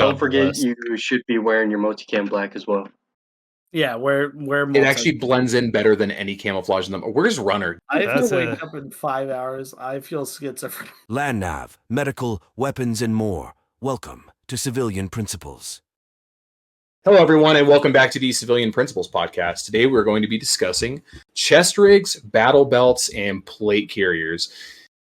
Don't forget, you should be wearing your multicam black as well. Yeah, where it actually blends in better than any camouflage in them. Where's Runner? I have to wake up in 5 hours. I feel schizophrenic. Land nav, medical, weapons, and more. Welcome to Civilian Principles. Hello, everyone, and welcome back to the Civilian Principles podcast. Today, we're going to be discussing chest rigs, battle belts, and plate carriers.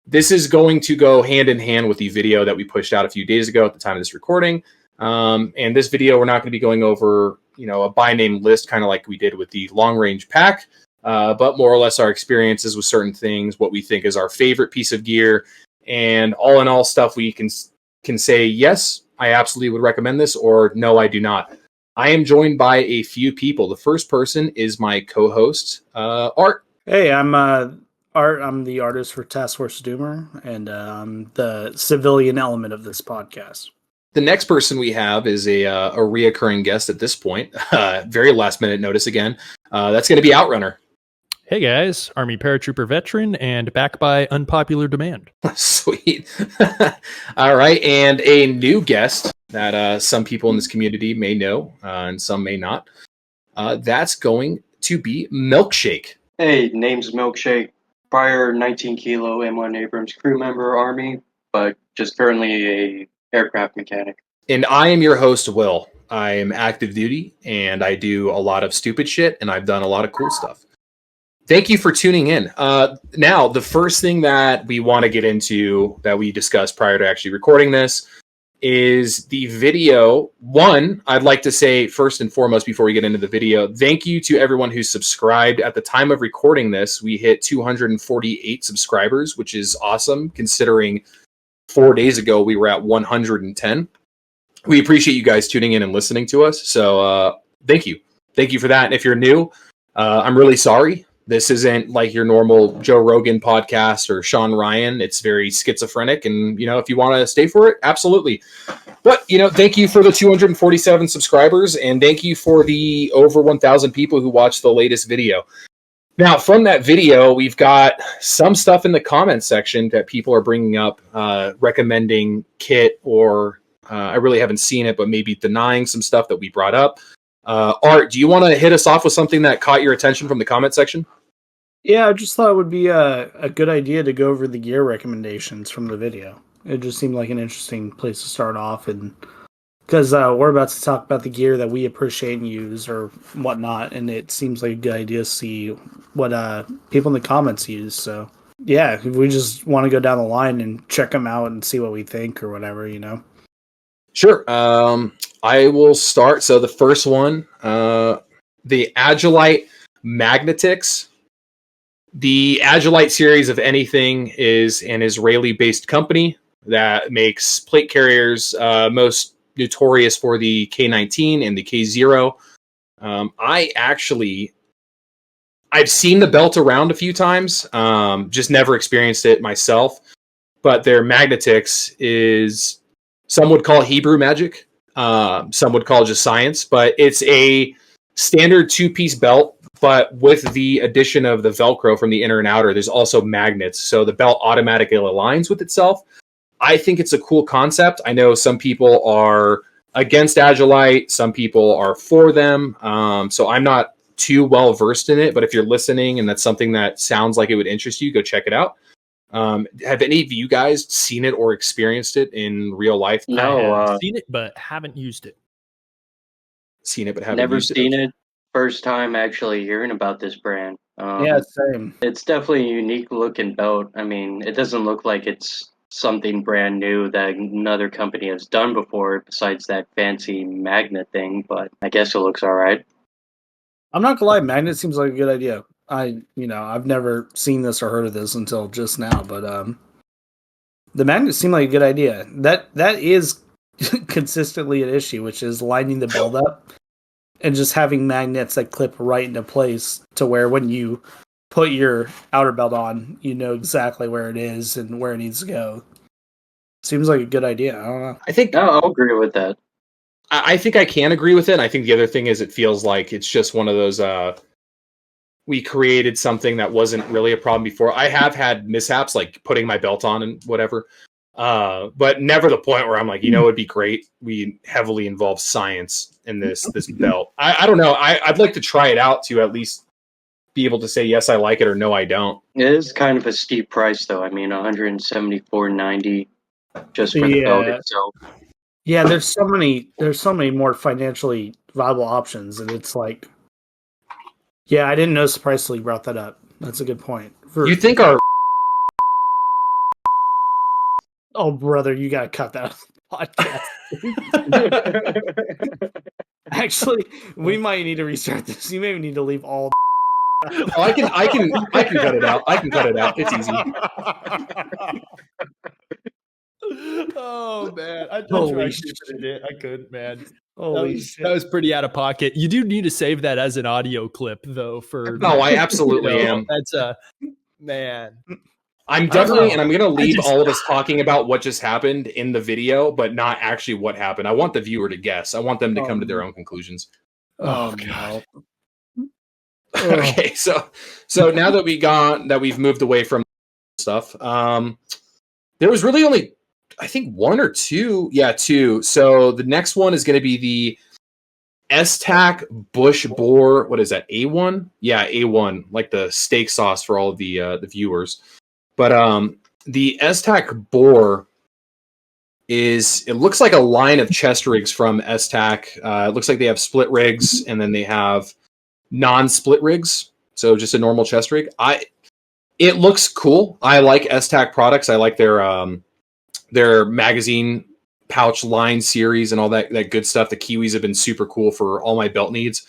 This is going to go hand in hand with the video that we pushed out a few days ago at the time of this recording. And this video, we're not going to be going over, a by name list, kind of like we did with the long range pack, but more or less our experiences with certain things, what we think is our favorite piece of gear, and all in all stuff we can say, yes, I absolutely would recommend this, or no, I do not. I am joined by a few people. The first person is my co-host, Art. Hey, I'm Art. I'm the artist for Task Force Doomer, and I'm the civilian element of this podcast. The next person we have is a reoccurring guest at this point. Very last minute notice again. That's going to be OutRunner. Hey guys, Army Paratrooper veteran and back by unpopular demand. Sweet. All right, and a new guest that some people in this community may know and some may not. That's going to be Milkshake. Hey, name's Milkshake. Prior 19 kilo M1 Abrams crew member Army, but just currently a aircraft mechanic. And I am your host, Will. I am active duty and I do a lot of stupid shit and I've done a lot of cool stuff. Thank you for tuning in. Now, the first thing that we want to get into that we discussed prior to actually recording this is the video. One, I'd like to say first and foremost before we get into the video, thank you to everyone who subscribed. At the time of recording this, we hit 248 subscribers, which is awesome considering 4 days ago we were at 110. We appreciate you guys tuning in and listening to us. So thank you. Thank you for that. And if you're new, I'm really sorry. This isn't like your normal Joe Rogan podcast or Sean Ryan. It's very schizophrenic. And, if you want to stay for it, absolutely. But, thank you for the 247 subscribers. And thank you for the over 1,000 people who watched the latest video. Now, from that video, we've got some stuff in the comments section that people are bringing up, recommending kit or I really haven't seen it, but maybe denying some stuff that we brought up. Art, do you want to hit us off with something that caught your attention from the comment section? Yeah, I just thought it would be a good idea to go over the gear recommendations from the video. It just seemed like an interesting place to start off, and because we're about to talk about the gear that we appreciate and use or whatnot, and it seems like a good idea to see what people in the comments use. So, yeah, if we just want to go down the line and check them out and see what we think or whatever, Sure. I will start. So the first one, the Agilite Magnetics. The Agilite series of anything is an Israeli-based company that makes plate carriers, most notorious for the K-19 and the K-0. I've seen the belt around a few times, just never experienced it myself. But their Magnetics is, some would call Hebrew magic. Some would call it just science, but it's a standard two-piece belt, but with the addition of the Velcro from the inner and outer, there's also magnets, so the belt automatically aligns with itself. I think it's a cool concept. I know some people are against Agilite, some people are for them, so I'm not too well versed in it, but if you're listening and that's something that sounds like it would interest you, go check it out. Have any of you guys seen it or experienced it in real life? No, I've seen it, but haven't used it. Seen it, but haven't Never used seen it. First time actually hearing about this brand. Yeah, same. It's definitely a unique looking belt. I mean, it doesn't look like it's something brand new that another company has done before besides that fancy magnet thing, but I guess it looks all right. I'm not gonna lie, magnet seems like a good idea. I've never seen this or heard of this until just now, but the magnets seem like a good idea. That is consistently an issue, which is lining the build up and just having magnets that clip right into place to where when you put your outer belt on, you know exactly where it is and where it needs to go. Seems like a good idea. I don't know. I think I'll agree with that. I think I can agree with it. And I think the other thing is it feels like it's just one of those we created something that wasn't really a problem before. I have had mishaps like putting my belt on and whatever. But never the point where I'm like, it'd be great. We heavily involve science in this belt. I don't know. I'd like to try it out to at least be able to say yes, I like it, or no, I don't. It is kind of a steep price, though. I mean, 174.90 just for the belt itself. Yeah, there's so many more financially viable options, and it's like, yeah, I didn't notice the price till you brought that up. That's a good point. You think our Oh, brother, you gotta cut that podcast. Actually, we might need to restart this. You may need to leave all. Oh, I can cut it out. I can cut it out. It's easy. Oh man, I Holy tried shit. keeping it. I couldn't, man. Holy shit. That was pretty out of pocket. You do need to save that as an audio clip, though. For No, I absolutely am. That's man. I'm definitely, and I'm going to leave all of us talking about what just happened in the video, but not actually what happened. I want the viewer to guess. I want them to come to their own conclusions. Oh god. Okay, so now that we've moved away from stuff, there was really only, I think, one or two. Yeah, two. So the next one is going to be the Esstac Bush Boar. What is that? A1? Yeah, A1, like the steak sauce for all of the viewers. But the Esstac Boar it looks like a line of chest rigs from Esstac. It looks like they have split rigs, and then they have non-split rigs. So just a normal chest rig. It looks cool. I like Esstac products. I like their magazine pouch line series and all that good stuff. The Kiwis have been super cool for all my belt needs.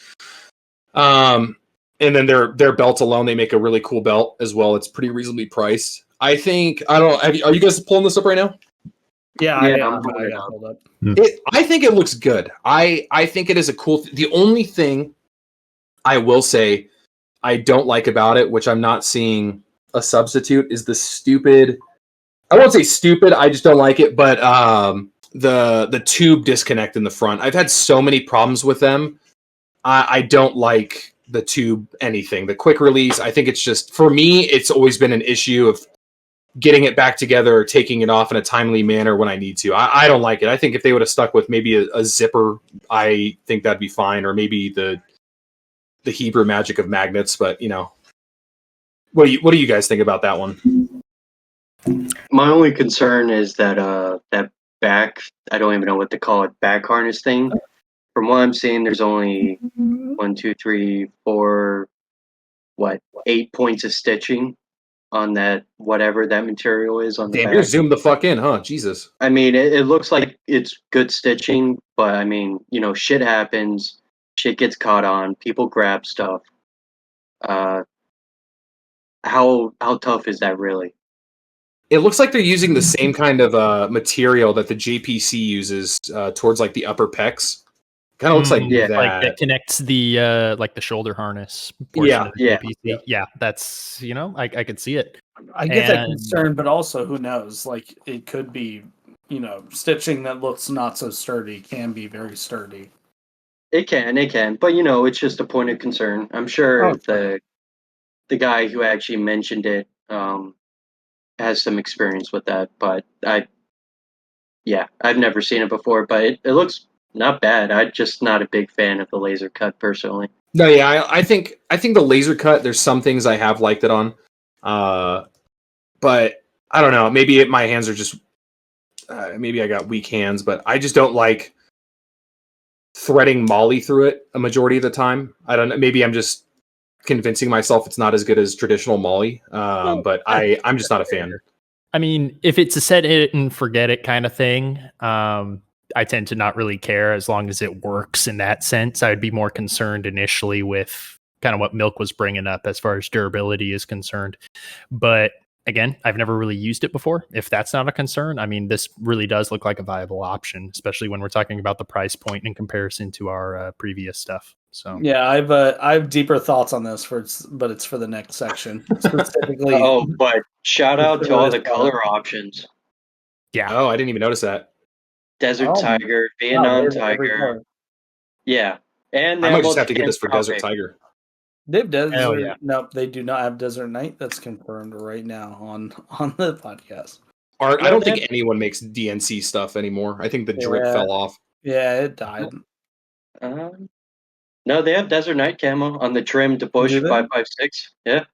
And then their belt alone, they make a really cool belt as well. It's pretty reasonably priced. I think, I don't know, are you guys pulling this up right now? Yeah, I'm I pulling it got up. pulled up. I think it looks good. I think it is a cool. The only thing I will say I don't like about it, which I'm not seeing a substitute, is the stupid. I won't say stupid. I just don't like it. But the tube disconnect in the front. I've had so many problems with them. I don't like the tube anything. The quick release, I think it's just, for me, it's always been an issue of getting it back together or taking it off in a timely manner when I need to. I don't like it. I think if they would have stuck with maybe a zipper, I think that'd be fine. Or maybe the Hebrew magic of magnets. But, what do you guys think about that one? My only concern is that that back, I don't even know what to call it, back harness thing. From what I'm seeing, there's only 1, 2, 3, 4, 8 points of stitching on that, whatever that material is on the Damn, back. you're zoomed the fuck in, huh? Jesus. I mean, it looks like it's good stitching, but I mean, shit happens, shit gets caught on, people grab stuff. How tough is that really? It looks like they're using the same kind of material that the JPC uses towards like the upper pecs. Kind of looks like Yeah, that. Like that connects the like the shoulder harness portion of the APC. Yeah, that's I could see it. I get that concern, but also who knows? Like it could be, stitching that looks not so sturdy can be very sturdy. It can, but it's just a point of concern. I'm sure the guy who actually mentioned it has some experience with that, but I've never seen it before, but it looks not bad. I'm just not a big fan of the laser cut personally. No, yeah, I think the laser cut, there's some things I have liked it on. But I don't know, maybe my hands are just maybe I got weak hands, but I just don't like threading Molly through it a majority of the time. I don't know, maybe I'm just convincing myself it's not as good as traditional Molly. But I'm just not a fan. I mean, if it's a set it and forget it kind of thing, I tend to not really care as long as it works in that sense. I would be more concerned initially with kind of what Milk was bringing up as far as durability is concerned. But again, I've never really used it before. If that's not a concern, I mean, this really does look like a viable option, especially when we're talking about the price point in comparison to our previous stuff. So yeah, I have deeper thoughts on this but it's for the next section specifically. But shout out to all the color options. Yeah. Oh, I didn't even notice that. Desert Tiger, Vietnam Tiger. Yeah. And I might just have to get this for Desert Tiger. They have Desert. Hell yeah. No, they do not have Desert Night. That's confirmed right now on the podcast. I don't think anyone makes DNC stuff anymore. I think the drip fell off. Yeah, it died. No, they have Desert Night camo on the trim to Bush 556. Yeah.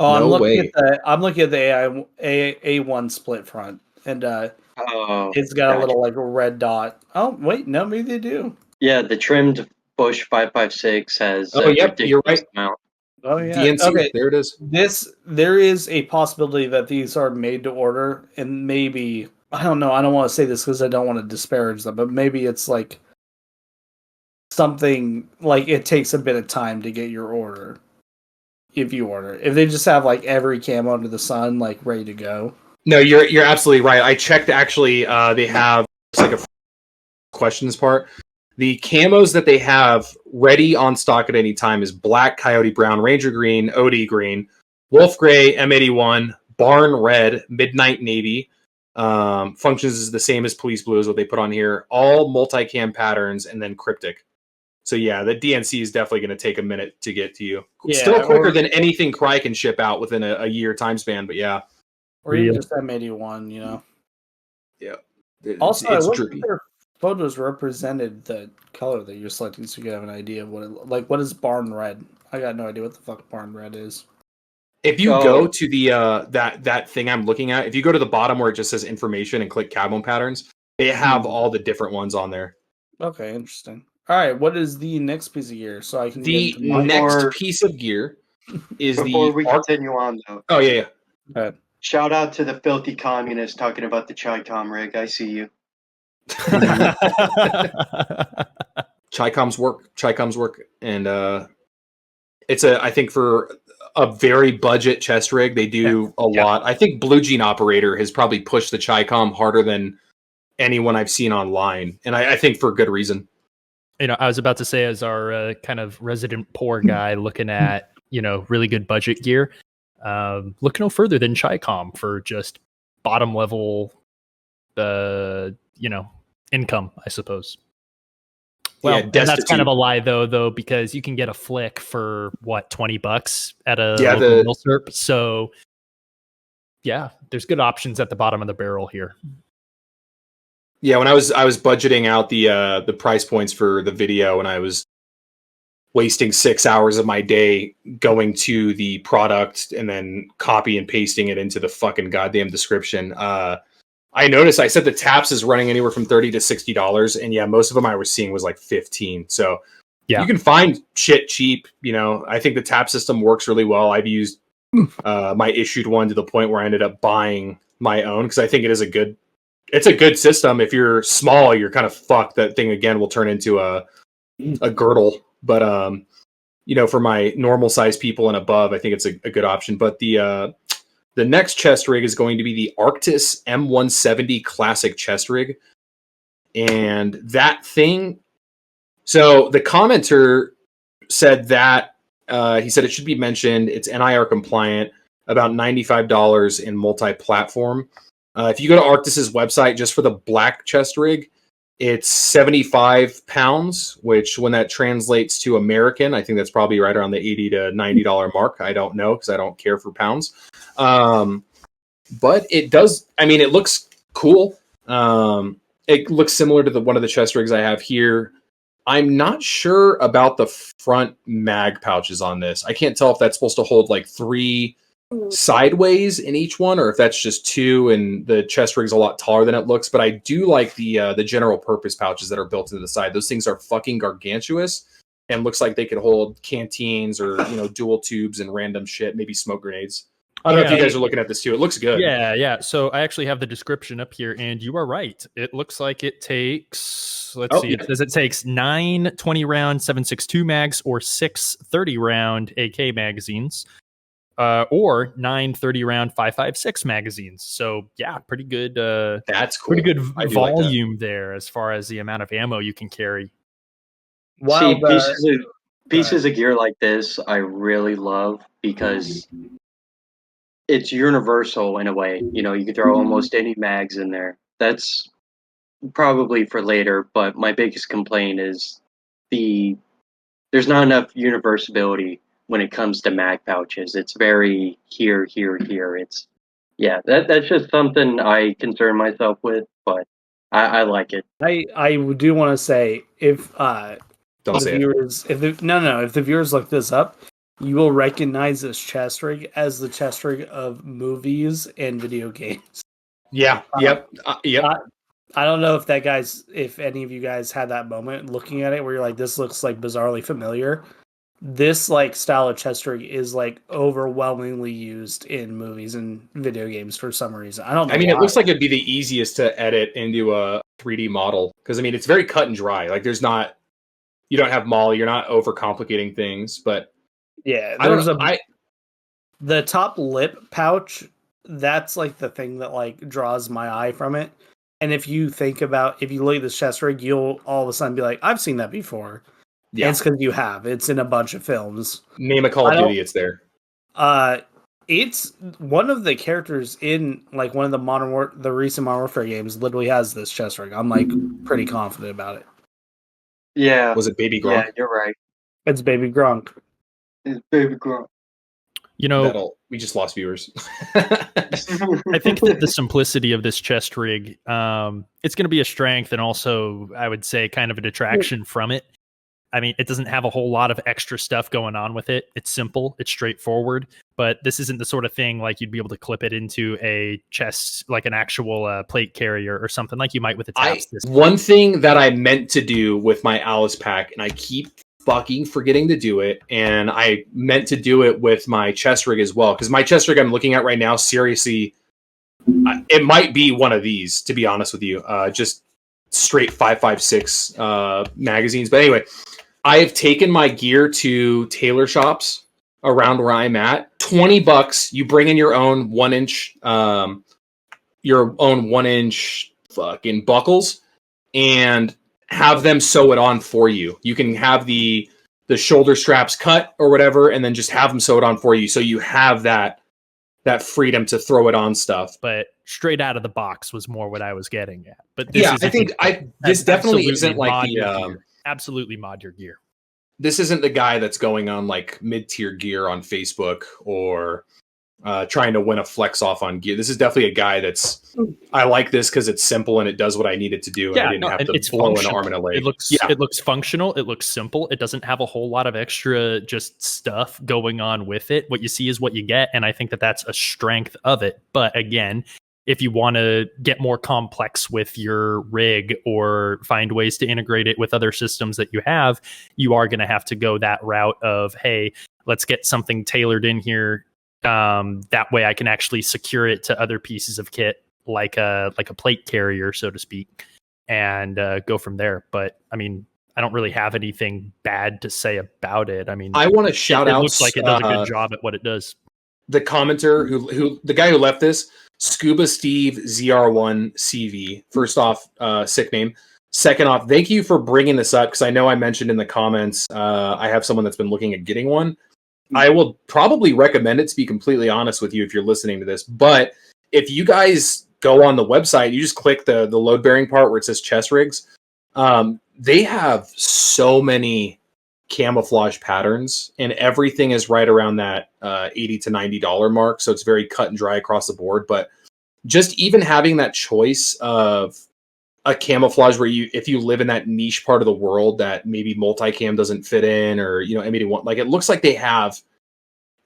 Oh, No way. I'm looking at the A1 split front, and it's got a little like a red dot. Oh wait, no, maybe they do. Yeah, the trimmed Bush 556 has a ridiculous you're right. Amount. Oh yeah, DNC, okay. There it is. There is a possibility that these are made to order, and maybe I don't know. I don't want to say this because I don't want to disparage them, but maybe it's like something like it takes a bit of time to get your order. If you order, if they just have like every camo under the sun like ready to go. No, you're absolutely right. I checked. Actually, they have like a questions part. The camos that they have ready on stock at any time is Black, Coyote Brown, Ranger Green, OD Green, Wolf Gray, M81, Barn Red, Midnight Navy. Functions is the same as Police Blue is what they put on here. All multicam patterns and then Cryptic. So yeah, the DNC is definitely going to take a minute to get to you. Yeah, still quicker than anything Cry can ship out within a year time span, but yeah. Or even just M81, you know. Yeah. Also, I wish their photos represented the color that you're selecting so you can have an idea of what is Barn Red. I got no idea what the fuck Barn Red is. If you go to the that thing I'm looking at, if you go to the bottom where it just says information and click camo patterns, they have all the different ones on there. Okay, interesting. All right, what is the next piece of gear? So I can the next piece of gear is before we continue on though. Oh yeah. Go Shout out to the filthy communist talking about the Chi-Com rig. I see you. Chi-Com's work, and it's I think for a very budget chest rig, they do a lot. I think Blue Jean Operator has probably pushed the Chi-Com harder than anyone I've seen online, and I think for good reason. You know, I was about to say, as our kind of resident poor guy looking at, really good budget gear, look no further than Chi-Com for just bottom level, income, I suppose. Well, and that's kind of a lie though, because you can get a flick for what, $20 at a local Milsurp. So yeah, there's good options at the bottom of the barrel here. Yeah, when I was budgeting out the price points for the video, and I was wasting 6 hours of my day going to the product and then copy and pasting it into the fucking goddamn description. I noticed I said the taps is running anywhere from $30 to $60, and yeah, most of them I was seeing was like 15. So yeah, you can find shit cheap. I think the tap system works really well. I've used my issued one to the point where I ended up buying my own because I think it is it's a good system. If you're small, you're kind of fucked. That thing again will turn into a girdle. But for my normal size people and above, I think it's a good option. But the next chest rig is going to be the Arctis M170 Classic chest rig, and that thing. So the commenter said that he said it should be mentioned. It's NIR compliant, about $95 in multi-platform. If you go to Arctis's website, just for the black chest rig, it's 75 pounds, which when that translates to American, I think that's probably right around the $80 to $90 mark. I don't know because I don't care for pounds. But it does, it looks cool. It looks similar to one of the chest rigs I have here. I'm not sure about the front mag pouches on this. I can't tell if that's supposed to hold like 3 sideways in each one, or if that's just 2, and the chest rig's a lot taller than it looks. But I do like the general purpose pouches that are built into the side. Those things are fucking gargantuous, and looks like they could hold canteens or dual tubes and random shit, maybe smoke grenades. I don't know if you guys are looking at this too. It looks good. Yeah. So I actually have the description up here, and you are right. It looks like it takes, let's see, it says it takes 9 20-round 7.62 mags or 6 30-round AK magazines, or 9 30-round 5.56 magazines. So yeah, pretty good. That's cool. Pretty good volume there as far as the amount of ammo you can carry. Wow, pieces of gear like this I really love because it's universal in a way. You can throw almost any mags in there. That's probably for later, but my biggest complaint is there's not enough universality when it comes to mag pouches. It's very here. It's Yeah, that's just something I concern myself with, but I like it. I do want to say if Don't the say it. viewers if the viewers look this up, you will recognize this chest rig as the chest rig of movies and video games. Yeah. Yep. Yep. I don't know if any of you guys had that moment looking at it where you're like, this looks like bizarrely familiar. This like style of chest rig is like overwhelmingly used in movies and video games for some reason. I don't know. I mean, why. it looks like it'd be the easiest to edit into a 3D model because I mean, it's very cut and dry. Like, you don't have Molly, you're not overcomplicating things. But yeah, I don't there's know. the top lip pouch. That's like the thing that like draws my eye from it. And if you look at this chest rig, you'll all of a sudden be like, I've seen that before. Yeah, and it's because you have. It's in a bunch of films. Name a Call of Duty, it's there. It's one of the characters in like one of the recent Modern Warfare games literally has this chest rig. I'm like pretty confident about it. Yeah. Was it Baby Gronk? Yeah, you're right. It's Baby Gronk. It's Baby Gronk. You know, we just lost viewers. I think that the simplicity of this chest rig, it's going to be a strength and also, I would say, kind of a detraction from it. I mean, it doesn't have a whole lot of extra stuff going on with it. It's simple, it's straightforward, but this isn't the sort of thing like you'd be able to clip it into a chest, like an actual plate carrier or something like you might with a tap system. One thing that I meant to do with my Alice pack, and I keep fucking forgetting to do it, and I meant to do it with my chest rig as well, because my chest rig I'm looking at right now, seriously, it might be one of these, to be honest with you, just straight 5.56 magazines. But anyway, I have taken my gear to tailor shops around where I'm at. $20, you bring in your own 1-inch, fucking buckles, and have them sew it on for you. You can have the shoulder straps cut or whatever, and then just have them sew it on for you. So you have that freedom to throw it on stuff. But straight out of the box was more what I was getting at. But this this definitely isn't like absolutely mod your gear. This isn't the guy that's going on like mid-tier gear on Facebook or trying to win a flex off on gear. This is definitely a guy I like this because it's simple and it does what I need it to do. And I didn't have to blow an arm and a leg. It looks functional. It looks simple. It doesn't have a whole lot of extra just stuff going on with it. What you see is what you get. And I think that that's a strength of it. But again, if you want to get more complex with your rig or find ways to integrate it with other systems that you have, you are going to have to go that route of, hey, let's get something tailored in here. That way I can actually secure it to other pieces of kit, like a plate carrier, so to speak, and go from there. But I mean, I don't really have anything bad to say about it. I mean, I want to shout out. It looks like it does a good job at what it does. The commenter the guy who left this, Scuba Steve ZR1 CV. First off, sick name. Second off, thank you for bringing this up because I know I mentioned in the comments I have someone that's been looking at getting one. I will probably recommend it, to be completely honest with you, if you're listening to this. But if you guys go on the website, you just click the load bearing part where it says chest rigs. They have so many camouflage patterns, and everything is right around that $80 to $90 mark. So it's very cut and dry across the board. But just even having that choice of a camouflage where if you live in that niche part of the world that maybe multicam doesn't fit in, or M81, like, it looks like they have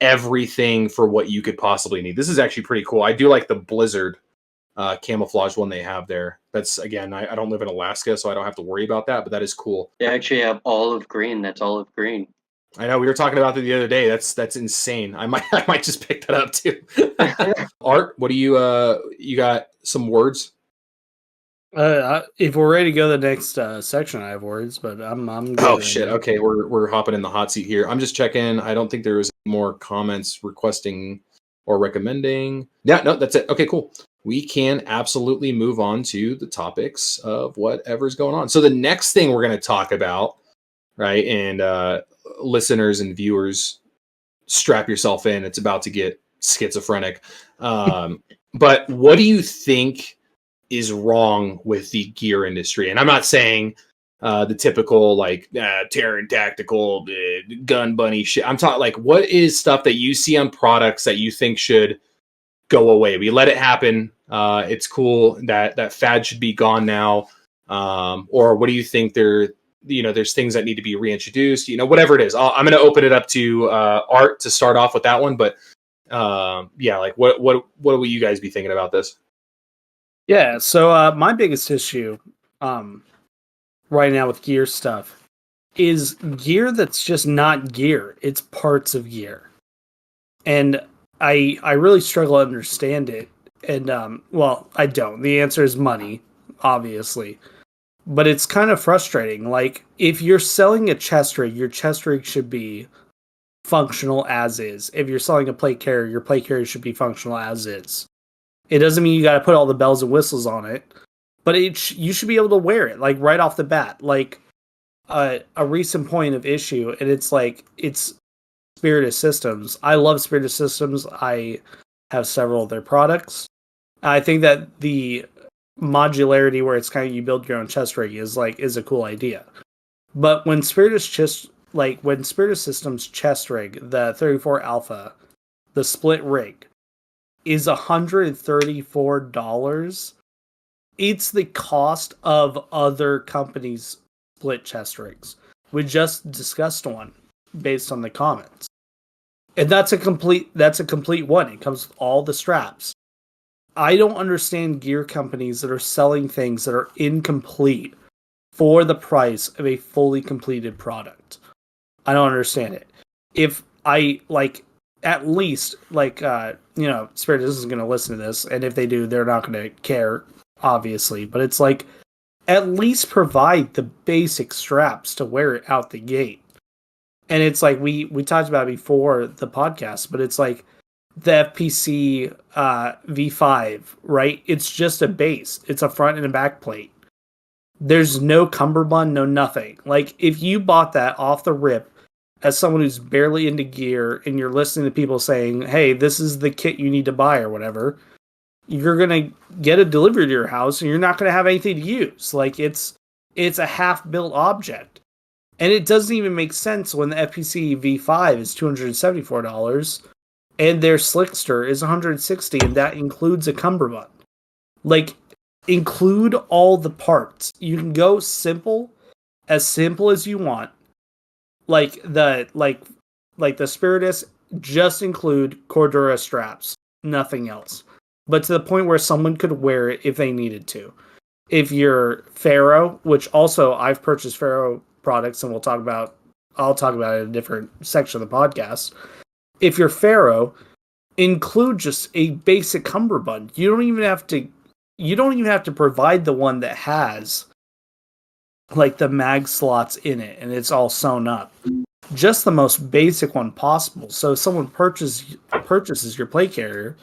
everything for what you could possibly need. This is actually pretty cool. I do like the Blizzard camouflage one they have there. That's, again, I don't live in Alaska, so I don't have to worry about that, but that is cool. They actually have olive green. That's olive green. I know, we were talking about it the other day. That's insane. I might just pick that up too. Art, what do you got some words? If we're ready to go to the next section, I have words, but I'm good. Oh shit! Okay, we're hopping in the hot seat here. I'm just checking. I don't think there was any more comments requesting or recommending. Yeah, no, that's it. Okay, cool. We can absolutely move on to the topics of whatever's going on. So the next thing we're going to talk about, right? And listeners and viewers, strap yourself in. It's about to get schizophrenic. But what do you think is wrong with the gear industry? And I'm not saying the typical like Terran tactical gun bunny shit. I'm talking like, what is stuff that you see on products that you think should go away. We let it happen. It's cool that fad should be gone now. Or what do you think there's things that need to be reintroduced, whatever it is. I'm going to open it up to Art to start off with that one. But like what will you guys be thinking about this? Yeah. So my biggest issue right now with gear stuff is gear that's just not gear. It's parts of gear. And I really struggle to understand it. And I don't. The answer is money, obviously. But it's kind of frustrating. Like, if you're selling a chest rig, your chest rig should be functional as is. If you're selling a plate carrier, your plate carrier should be functional as is. It doesn't mean you got to put all the bells and whistles on it, but you should be able to wear it, like, right off the bat. Like, a recent point of issue, and it's Spiritus Systems. I love Spiritus Systems. I have several of their products. I think that the modularity where it's kind of you build your own chest rig is a cool idea. But when Spiritus Systems chest rig, the 34 Alpha, the split rig, is $134, it's the cost of other companies' split chest rigs. We just discussed one based on the comments. And that's a complete one. It comes with all the straps. I don't understand gear companies that are selling things that are incomplete for the price of a fully completed product. I don't understand it. If I at least Spirit isn't going to listen to this, and if they do, they're not going to care, obviously. But it's like, at least provide the basic straps to wear it out the gate. And it's like we talked about it before the podcast, but it's like the FPC V5, right? It's just a base. It's a front and a back plate. There's no cummerbund, no nothing. Like, if you bought that off the rip as someone who's barely into gear and you're listening to people saying, hey, this is the kit you need to buy or whatever, you're going to get it delivered to your house and you're not going to have anything to use. Like, it's a half-built object. And it doesn't even make sense when the FPC V5 is $274 and their Slickster is $160, and that includes a cummerbund. Like, include all the parts. You can go simple as you want. Like the Spiritus, just include Cordura straps, nothing else. But to the point where someone could wear it if they needed to. If you're Pharaoh, which also I've purchased Pharaoh products, and I'll talk about it in a different section of the podcast. If you're Pharaoh, include just a basic cummerbund. You don't even have to provide the one that has like the mag slots in it and it's all sewn up. Just the most basic one possible. So if someone purchases your plate carrier,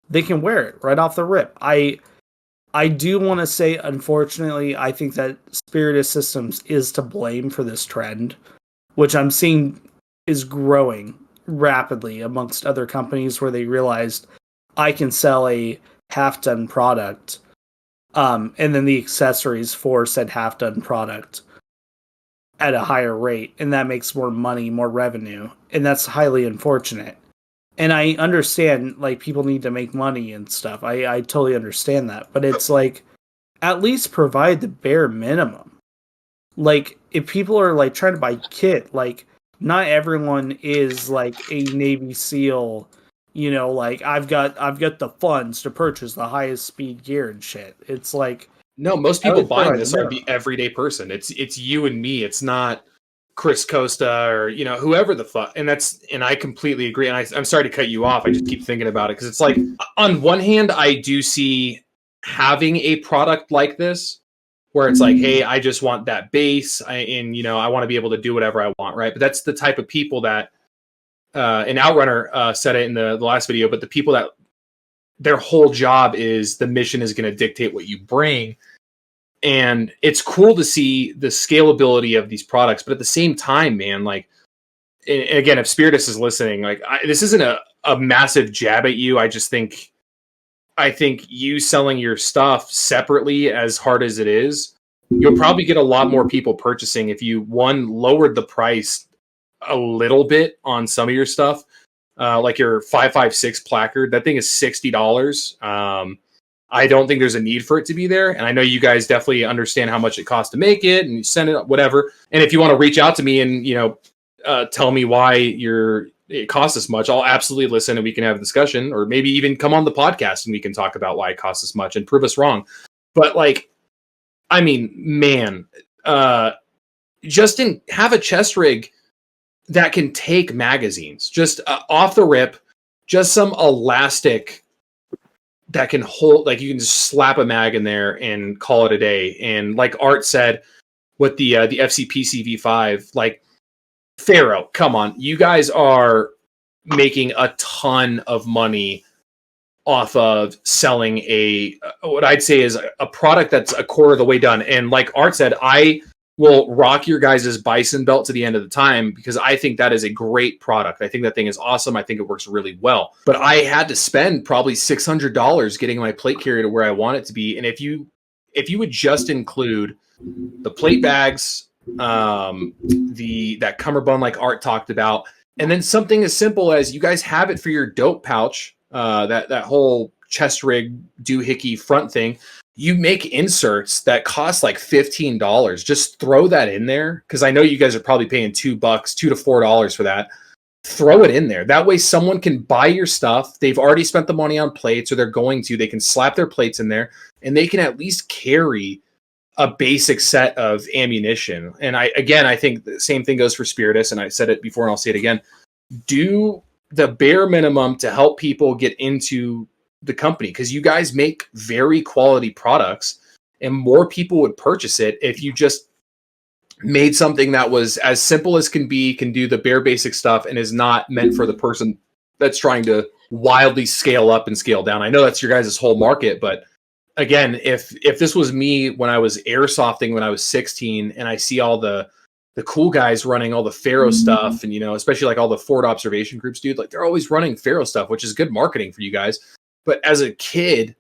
they can wear it right off the rip. I do want to say, unfortunately, I think that Spiritus Systems is to blame for this trend, which I'm seeing is growing rapidly amongst other companies where they realized I can sell a half-done product, and then the accessories for said half-done product at a higher rate, and that makes more money, more revenue, and that's highly unfortunate. And I understand, like, people need to make money and stuff. I totally understand that. But it's like, at least provide the bare minimum. Like, if people are, like, trying to buy kit, like, not everyone is, like, a Navy SEAL, like, I've got the funds to purchase the highest speed gear and shit. It's like... No, most people buying this are the everyday person. It's you and me. It's not Chris Costa or whoever the fuck, and I completely agree. And I'm sorry to cut you off. I just keep thinking about it because it's like, on one hand, I do see having a product like this where it's like, hey, I just want that base, I want to be able to do whatever I want, right? But that's the type of people that, and OutRunner said it in the last video, but the people that their whole job is the mission is going to dictate what you bring. And it's cool to see the scalability of these products, but at the same time, man, like, and again, if Spiritus is listening, like, this isn't a massive jab at you. I think you selling your stuff separately, as hard as it is, you'll probably get a lot more people purchasing if you, one, lowered the price a little bit on some of your stuff. like your 5.56 placard. That thing is $60. I don't think there's a need for it to be there. And I know you guys definitely understand how much it costs to make it and you send it, whatever. And if you want to reach out to me and, tell me why it costs this much, I'll absolutely listen and we can have a discussion, or maybe even come on the podcast and we can talk about why it costs this much and prove us wrong. But man, Justin, have a chest rig that can take magazines just off the rip, just some elastic that can hold, like you can just slap a mag in there and call it a day. And like Art said with the FCPC V5, like Pharaoh, come on, you guys are making a ton of money off of selling what I'd say is a product that's a quarter of the way done. And like Art said, I will rock your guys' bison belt to the end of the time because I think that is a great product. I think that thing is awesome. I think it works really well. But I had to spend probably $600 getting my plate carrier to where I want it to be. And if you would just include the plate bags, that cummerbund like Art talked about, and then something as simple as you guys have it for your dope pouch, that whole chest rig doohickey front thing. You make inserts that cost like $15. Just throw that in there because I know you guys are probably paying $2 to $4 for that. Throw it in there. That way someone can buy your stuff. They've already spent the money on plates, or they're going to. They can slap their plates in there and they can at least carry a basic set of ammunition. And I think the same thing goes for Spiritus, and I said it before and I'll say it again. Do the bare minimum to help people get into the company, because you guys make very quality products and more people would purchase it if you just made something that was as simple as can be, can do the bare basic stuff, and is not meant for the person that's trying to wildly scale up and scale down. I know that's your guys' whole market, but again, if this was me when I was airsofting when I was 16 and I see all the cool guys running all the Pharaoh stuff, and especially like all the Ford observation groups, dude, like they're always running Pharaoh stuff, which is good marketing for you guys. But as a kid,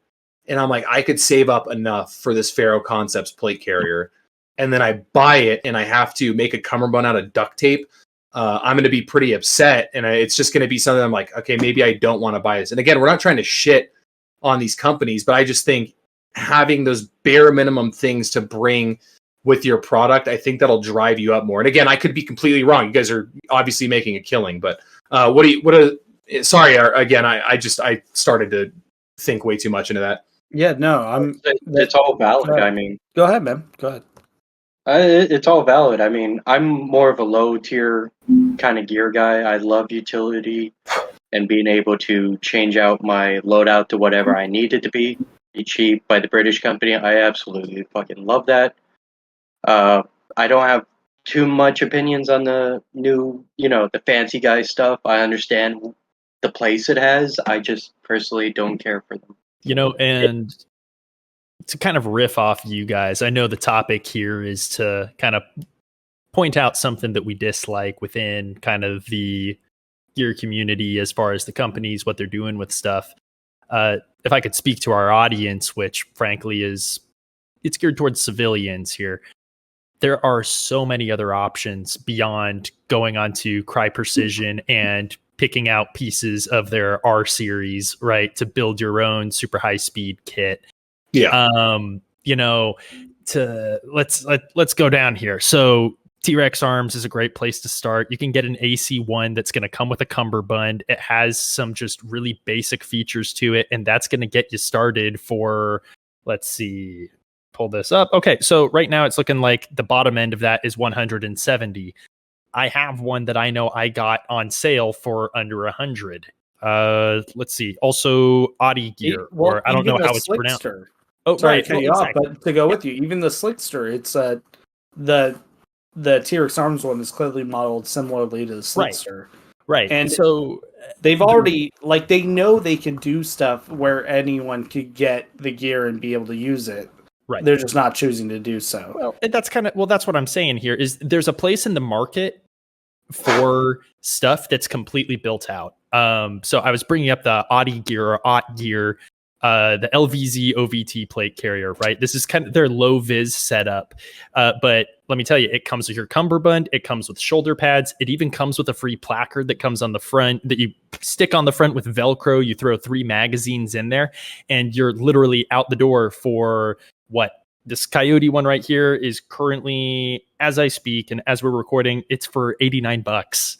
and I'm like, I could save up enough for this Pharaoh Concepts plate carrier, and then I buy it and I have to make a cummerbund out of duct tape, I'm going to be pretty upset. And it's just going to be something I'm like, okay, maybe I don't want to buy this. And again, we're not trying to shit on these companies, but I just think having those bare minimum things to bring with your product, I think that'll drive you up more. And again, I could be completely wrong. You guys are obviously making a killing, but sorry, again, I started to think way too much into that. Yeah, no, it's all valid. I mean, go ahead, man. Go ahead. It's all valid. I mean, I'm more of a low tier kind of gear guy. I love utility and being able to change out my loadout to whatever I need it to be cheap by the British company. I absolutely fucking love that. I don't have too much opinions on the new, the fancy guy stuff. I understand the place it has. I just personally don't care for them. And to kind of riff off you guys, I know the topic here is to kind of point out something that we dislike within kind of the gear community as far as the companies, what they're doing with stuff. If I could speak to our audience, which frankly it's geared towards civilians here. There are so many other options beyond going onto Cry Precision and picking out pieces of their R series, right, to build your own super high speed kit. Yeah. Let's go down here. So T-Rex Arms is a great place to start. You can get an AC1 that's going to come with a cummerbund. It has some just really basic features to it, and that's going to get you started for, let's see, pull this up. Okay, so right now it's looking like the bottom end of that is 170. I have one that I know I got on sale for under 100. Let's see. Also, Audi gear, or I don't know how it's pronounced. Oh, sorry to cut you off, but to go with you, even the Slickster, it's the T-Rex Arms one is clearly modeled similarly to the Slickster. Right. And so they've already, they know they can do stuff where anyone could get the gear and be able to use it. Right. They're just not choosing to do so. Well, that's what I'm saying here is there's a place in the market for stuff that's completely built out. So I was bringing up the Audi gear or Ott gear. the LVZ OVT plate carrier, right? This is kind of their low vis setup. But let me tell you, it comes with your cummerbund, it comes with shoulder pads, it even comes with a free placard that comes on the front that you stick on the front with Velcro. You throw 3 magazines in there, and you're literally out the door for what? This Coyote one right here is currently, as I speak and as we're recording, it's for $89,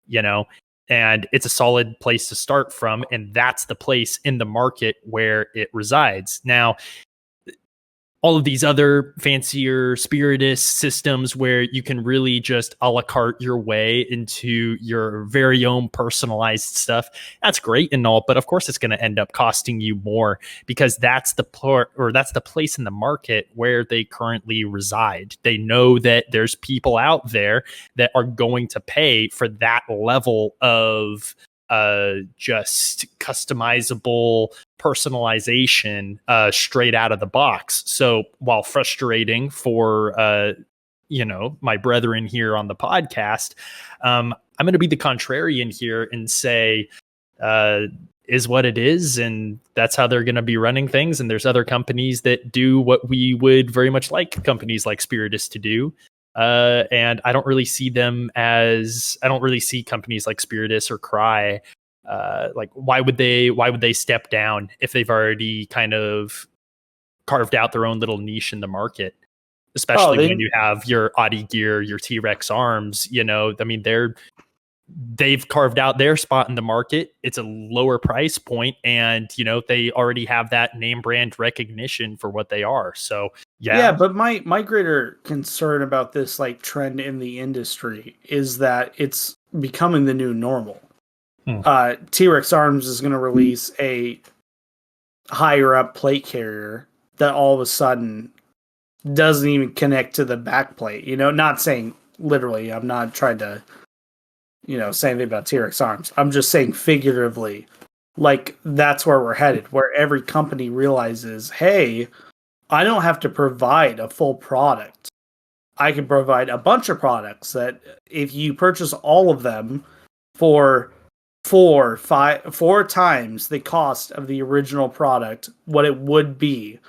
you know, and it's a solid place to start from. And that's the place in the market where it resides. Now, all of these other fancier Spiritus systems where you can really just a la carte your way into your very own personalized stuff. That's great and all, but of course it's going to end up costing you more because that's the that's the place in the market where they currently reside. They know that there's people out there that are going to pay for that level of just customizable personalization straight out of the box. So while frustrating for my brethren here on the podcast, I'm going to be the contrarian here and say is what it is, and that's how they're going to be running things. And there's other companies that do what we would very much like companies like Spiritus to do. And I don't really see companies like Spiritus or Cry. Like why would they step down if they've already kind of carved out their own little niche in the market? Especially when you have your Audi gear, your T-Rex arms, I mean, they've carved out their spot in the market. It's a lower price point, and they already have that name brand recognition for what they are. So yeah, but my greater concern about this like trend in the industry is that it's becoming the new normal. T-Rex Arms is going to release a higher up plate carrier that all of a sudden doesn't even connect to the back plate. Not saying literally, I'm not trying to say anything about T-Rex Arms. I'm just saying figuratively, like that's where we're headed, where every company realizes, hey, I don't have to provide a full product. I can provide a bunch of products that if you purchase all of them for 4 times the cost of the original product, what it would be,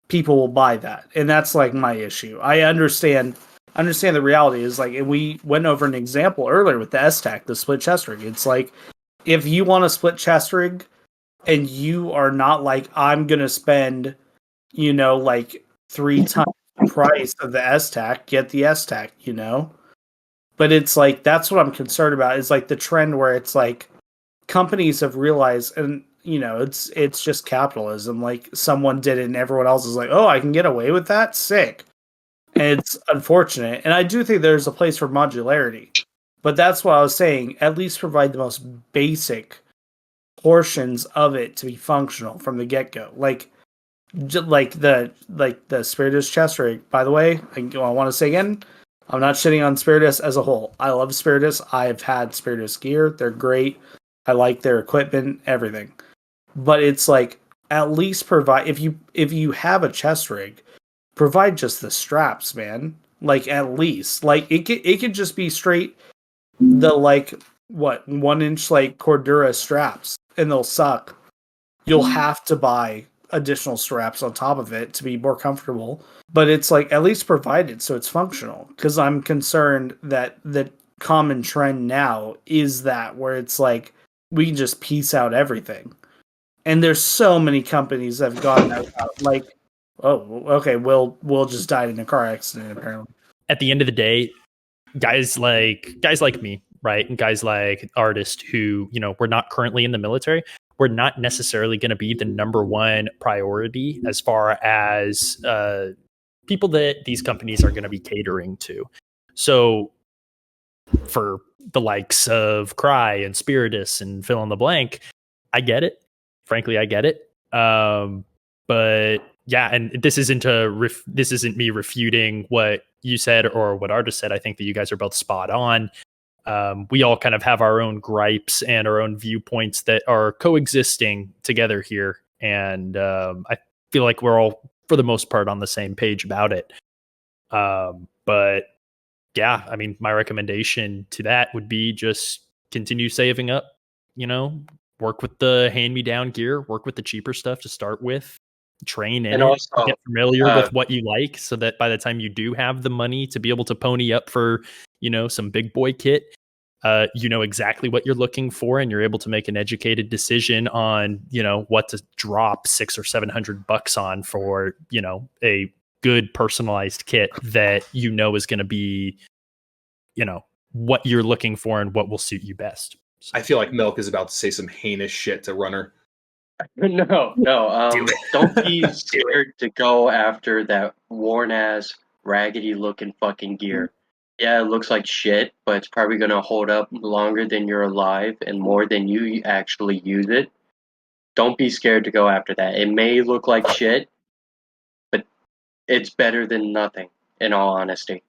people will buy that. And that's like my issue. I understand the reality is like, and we went over an example earlier with the Esstac, the split chest rig. It's like, if you want a split chest rig and you are not like, I'm going to spend, like 3 times the price of the Esstac, get the Esstac, But it's like, that's what I'm concerned about, is like the trend where it's like companies have realized, and it's just capitalism. Like someone did it and everyone else is like, oh, I can get away with that? Sick. And it's unfortunate. And I do think there's a place for modularity. But that's what I was saying. At least provide the most basic portions of it to be functional from the get-go. Like the Spiritus chest rig. By the way, I want to say again, I'm not shitting on Spiritus as a whole. I love Spiritus. I've had Spiritus gear. They're great. I like their equipment, everything. But it's like, at least provide, if you have a chest rig, provide just the straps, man. Like at least, like it could just be straight the 1-inch like Cordura straps, and they'll suck. You'll have to buy additional straps on top of it to be more comfortable. But it's like, at least provide it so it's functional. Because I'm concerned that the common trend now is that where it's like we can just piece out everything. And there's so many companies that have gone out like, oh, okay, Will just died in a car accident apparently. At the end of the day, guys like me, right? And guys like artists who, we're not currently in the military, we're not necessarily going to be the number one priority as far as people that these companies are going to be catering to. So for the likes of Cry and Spiritus and fill in the blank, I get it. Frankly, I get it. But yeah, and this isn't me refuting what you said or what Artis said. I think that you guys are both spot on. We all kind of have our own gripes and our own viewpoints that are coexisting together here. And I feel like we're all, for the most part, on the same page about it. But yeah, I mean, my recommendation to that would be just continue saving up, work with the hand-me-down gear, work with the cheaper stuff to start with, train in And it, also, get familiar with what you like, so that by the time you do have the money to be able to pony up for, some big boy kit, you know exactly what you're looking for, and you're able to make an educated decision on, what to drop $600 or $700 on for, a good personalized kit that is going to be, what you're looking for and what will suit you best. So. I feel like Milk is about to say some heinous shit to Runner. No. Don't be scared to go after that worn ass, raggedy looking fucking gear. Yeah, it looks like shit, but it's probably gonna hold up longer than you're alive and more than you actually use it. Don't be scared to go after that. It may look like shit, but it's better than nothing, in all honesty.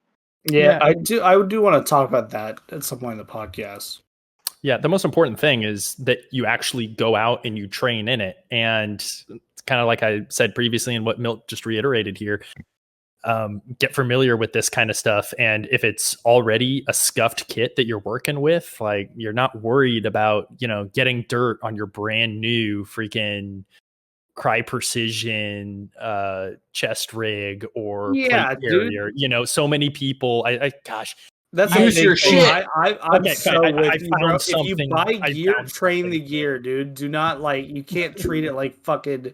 Yeah, I do want to talk about that at some point in the podcast. Yeah, the most important thing is that you actually go out and you train in it. And it's kind of like I said previously and what Milt just reiterated here, get familiar with this kind of stuff. And if it's already a scuffed kit that you're working with, like, you're not worried about, getting dirt on your brand new freaking Cry Precision chest rig or plate carrier. So many people, gosh. That's use your shit. I'm so with you, bro. If you something. buy gear, train the gear, dude. Do not you can't treat it like fucking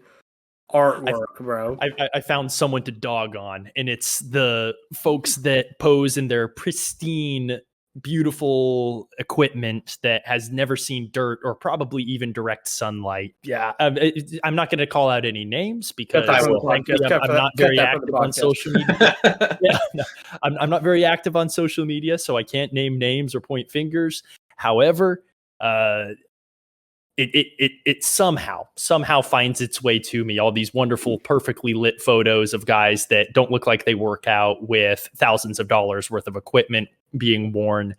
artwork, bro. I found someone to dog on, and it's the folks that pose in their pristine, beautiful equipment that has never seen dirt or probably even direct sunlight. Yeah, I'm not going to call out any names because I'm not very active on social media. I'm not very active on social media, so I can't name names or point fingers. However, it somehow finds its way to me. All these wonderful, perfectly lit photos of guys that don't look like they work out with thousands of dollars worth of equipment being worn.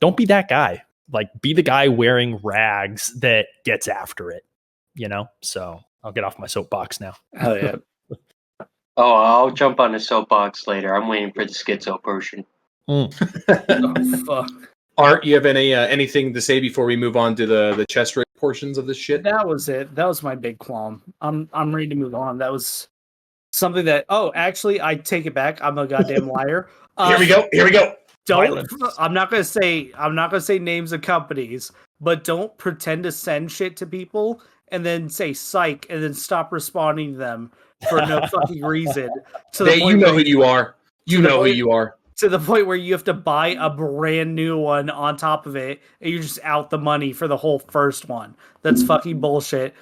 Don't be that guy. Be the guy wearing rags that gets after it. So I'll get off my soapbox now. Hell yeah. Oh, I'll jump on the soapbox later. I'm waiting for the schizo portion. Oh, fuck. Art, you have anything to say before we move on to the chest rig portions of this shit? That was it. That was my big qualm. I'm ready to move on. That was something that. Oh, actually, I take it back. I'm a goddamn liar. Here we go. Don't. I'm not gonna say names of companies, but don't pretend to send shit to people and then say psych and then stop responding to them for no fucking reason. You know who you are. You know who you are. To the point where you have to buy a brand new one on top of it, and you're just out the money for the whole first one. That's fucking bullshit.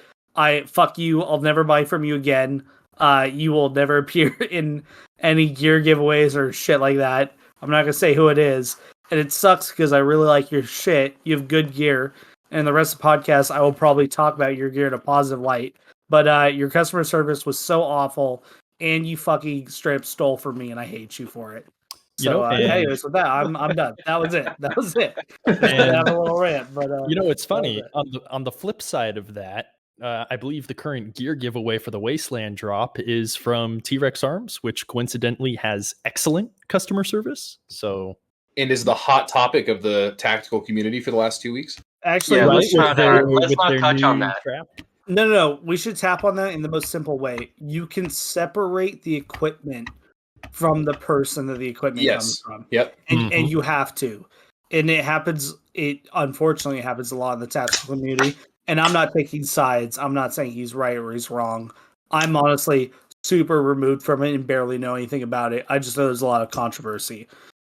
Fuck you. I'll never buy from you again. You will never appear in any gear giveaways or shit like that. I'm not gonna say who it is, and it sucks because I really like your shit. You have good gear, and the rest of the podcast, I will probably talk about your gear in a positive light. But your customer service was so awful, and you fucking straight up stole from me, and I hate you for it. So, anyways, with that, I'm done. That was it. I have a little rant, but it's funny. On the flip side of that, I believe the current gear giveaway for the Wasteland drop is from T-Rex Arms, which coincidentally has excellent customer service. So, and is the hot topic of the tactical community for the last 2 weeks. Actually, let's not touch on that. No. We should tap on that in the most simple way. You can separate the equipment from the person that the equipment comes from. Yep. And you have to. And it unfortunately happens a lot in the tactical community. And I'm not taking sides. I'm not saying he's right or he's wrong. I'm honestly super removed from it and barely know anything about it. I just know there's a lot of controversy.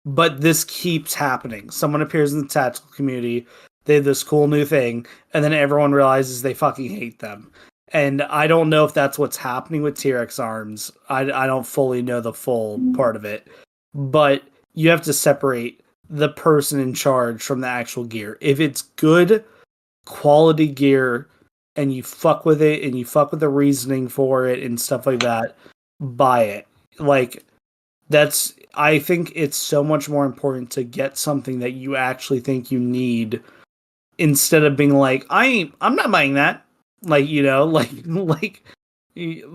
But this keeps happening. Someone appears in the tactical community, they have this cool new thing, and then everyone realizes they fucking hate them. And I don't know if that's what's happening with T-Rex Arms. I don't fully know the full part of it. But you have to separate the person in charge from the actual gear. If it's good quality gear and you fuck with it and you fuck with the reasoning for it and stuff like that, buy it. I think it's so much more important to get something that you actually think you need instead of being like, I'm not buying that. Throwing a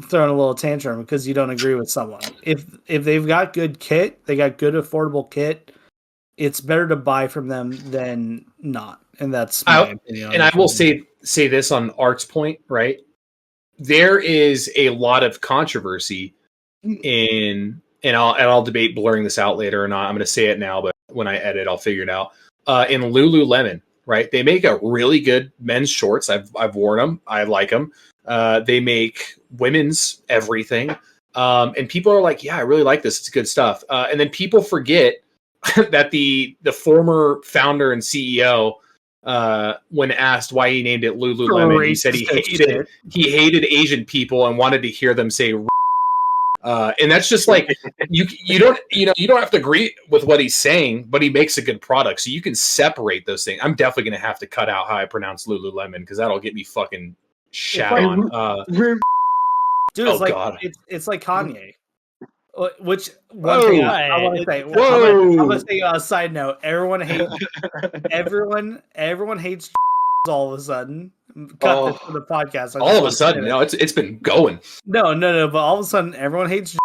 little tantrum because you don't agree with someone. If they've got good kit, they got good affordable kit, it's better to buy from them than not. And that's my opinion. And I will say say this on Art's point, right? There is a lot of controversy in, and I'll debate blurring this out later or not. I'm going to say it now, but when I edit, I'll figure it out. In Lululemon, right? They make a really good men's shorts. I've worn them. I like them. They make women's everything. And people are like, yeah, I really like this. It's good stuff. And then people forget that the former founder and CEO, when asked why he named it Lululemon, he said he hated Asian people and wanted to hear them say. And that's just like you don't have to agree with what he's saying, but he makes a good product, so you can separate those things. I'm definitely gonna have to cut out how I pronounce Lululemon because that'll get me fucking shat on. Dude, oh god, it's like Kanye. Which one Whoa. thing I want to say? I'm gonna say a side note. Everyone hates all of a sudden. Cut this from the podcast. All of a sudden, no, it's been going. No. But all of a sudden, everyone hates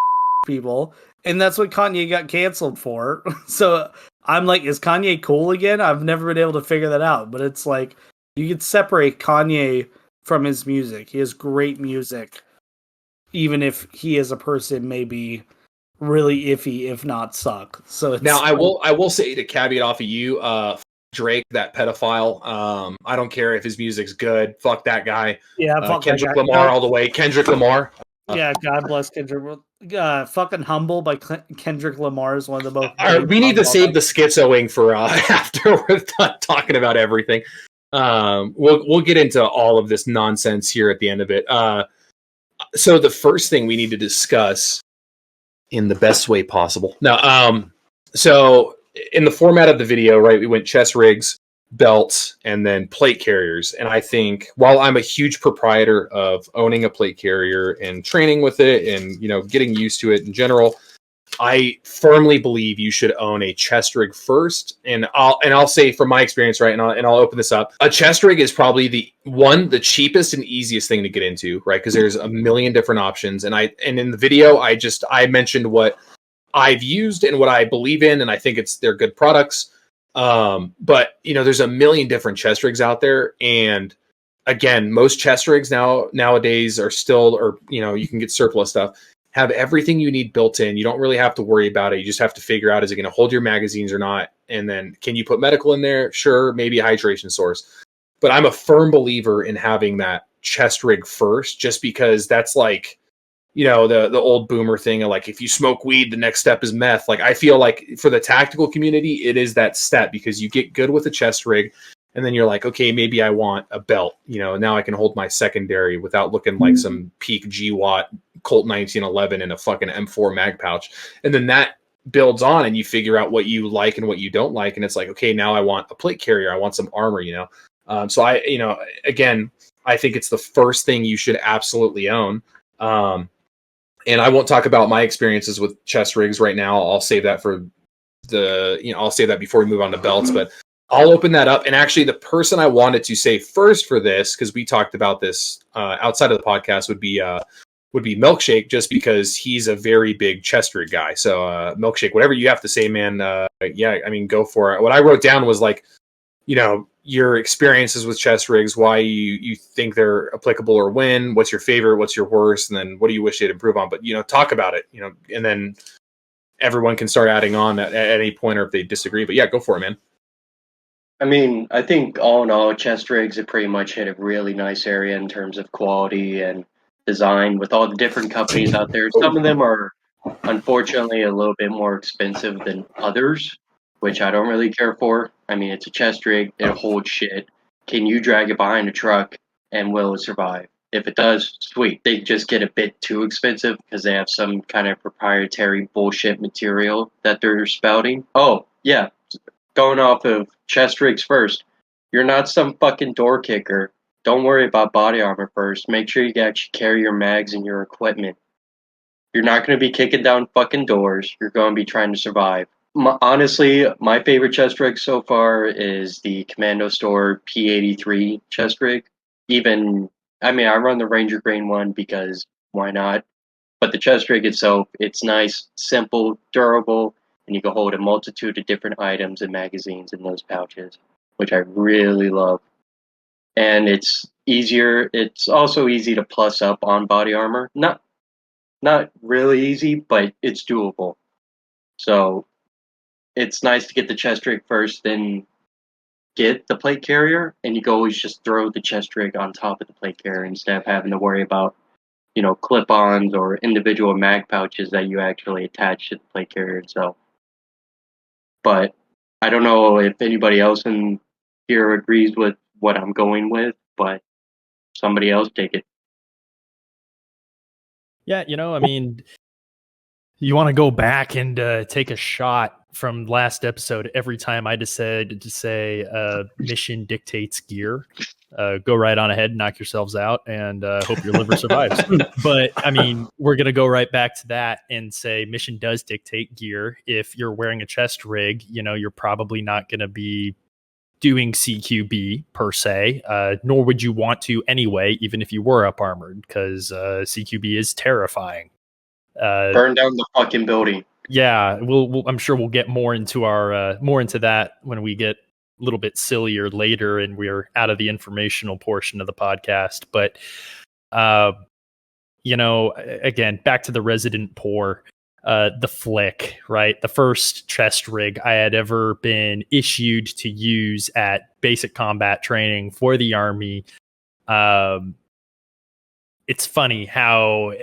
people, and that's what Kanye got canceled for. So I'm like, is Kanye cool again? I've never been able to figure that out. But it's like you could separate Kanye from his music. He has great music, even if he as a person may be really iffy, if not suck. So it's now I will say to caveat off of you, Drake, that pedophile. I don't care if his music's good. Fuck that guy. Yeah, fuck Kendrick Lamar all the way. Kendrick Lamar. Yeah, God bless Kendrick. Fucking Humble by Kendrick Lamar is one of the most. We need to save the schizoing for after we're done talking about everything. We'll get into all of this nonsense here at the end of it. So the first thing we need to discuss in the best way possible. Now, so in the format of the video, right, we went chest rigs, belts, and then plate carriers. And I think while I'm a huge proprietor of owning a plate carrier and training with it and, getting used to it in general, I firmly believe you should own a chest rig first. And I'll say from my experience, right, and I'll open this up. A chest rig is probably the cheapest and easiest thing to get into, right? Because there's a million different options. And in the video, I mentioned what I've used and what I believe in, and I think they're good products. But there's a million different chest rigs out there, and again, most chest rigs nowadays are still, or you can get surplus stuff, have everything you need built in. You don't really have to worry about it. You just have to figure out, is it going to hold your magazines or not? And then can you put medical in there? Sure, maybe a hydration source. But I'm a firm believer in having that chest rig first, just because that's like, the old boomer thing of like, if you smoke weed, the next step is meth. Like, I feel like for the tactical community, it is that step, because you get good with a chest rig. And then you're like, okay, maybe I want a belt. Now I can hold my secondary without looking like some peak G-Watt Colt 1911 in a fucking M4 mag pouch. And then that builds on, and you figure out what you like and what you don't like. And it's like, okay, now I want a plate carrier. I want some armor, So again, I think it's the first thing you should absolutely own. And I won't talk about my experiences with chest rigs right now. I'll save that for I'll save that before we move on to belts, but I'll open that up. And actually, the person I wanted to say first for this, because we talked about this outside of the podcast, would be Milkshake, just because he's a very big chest rig guy. So Milkshake, whatever you have to say, man. Go for it. What I wrote down was like, your experiences with chest rigs, why you think they're applicable, or when, what's your favorite, what's your worst, and then what do you wish they'd improve on. But talk about it, and then everyone can start adding on at any point, or if they disagree. But yeah, go for it, man. I mean, I think all in all, chest rigs have pretty much hit a really nice area in terms of quality and design with all the different companies out there. Some of them are unfortunately a little bit more expensive than others, which I don't really care for. I mean, it's a chest rig, it holds shit. Can you drag it behind a truck, and will it survive? If it does, sweet. They just get a bit too expensive because they have some kind of proprietary bullshit material that they're spouting. Oh, yeah. Going off of chest rigs first, you're not some fucking door kicker. Don't worry about body armor first. Make sure you actually carry your mags and your equipment. You're not going to be kicking down fucking doors. You're going to be trying to survive. Honestly, my favorite chest rig so far is the Commando Store P83 chest rig. I run the Ranger Grain one because why not? But the chest rig itself, it's nice, simple, durable, and you can hold a multitude of different items and magazines in those pouches, which I really love. and it's easier. It's also easy to plus up on body armor. Not really easy, but it's doable. So it's nice to get the chest rig first, then get the plate carrier, and you can always just throw the chest rig on top of the plate carrier instead of having to worry about, clip-ons or individual mag pouches that you actually attach to the plate carrier itself. But I don't know if anybody else in here agrees with what I'm going with, but somebody else take it. Yeah, I mean, you want to go back and take a shot from last episode every time I decided to say mission dictates gear. Go right on ahead, knock yourselves out, and hope your liver survives. But I mean, we're going to go right back to that and say mission does dictate gear. If you're wearing a chest rig, you're probably not going to be doing CQB per se, nor would you want to anyway, even if you were up armored, because CQB is terrifying. Burn down the fucking building. Yeah, I'm sure we'll get more into that when we get a little bit sillier later and we're out of the informational portion of the podcast. But again, back to the resident poor, the flick, right? The first chest rig I had ever been issued to use at basic combat training for the Army. It's funny how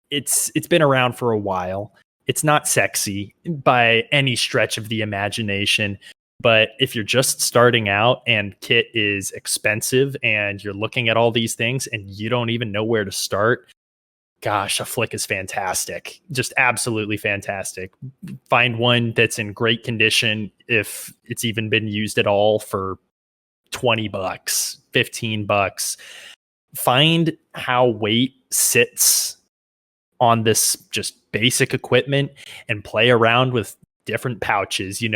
it's been around for a while. It's not sexy by any stretch of the imagination, but if you're just starting out and kit is expensive and you're looking at all these things and you don't even know where to start, gosh, a flick is fantastic. Just absolutely fantastic. Find one that's in great condition, if it's even been used at all, for $20, $15. Find how weight sits on this just basic equipment and play around with different pouches, you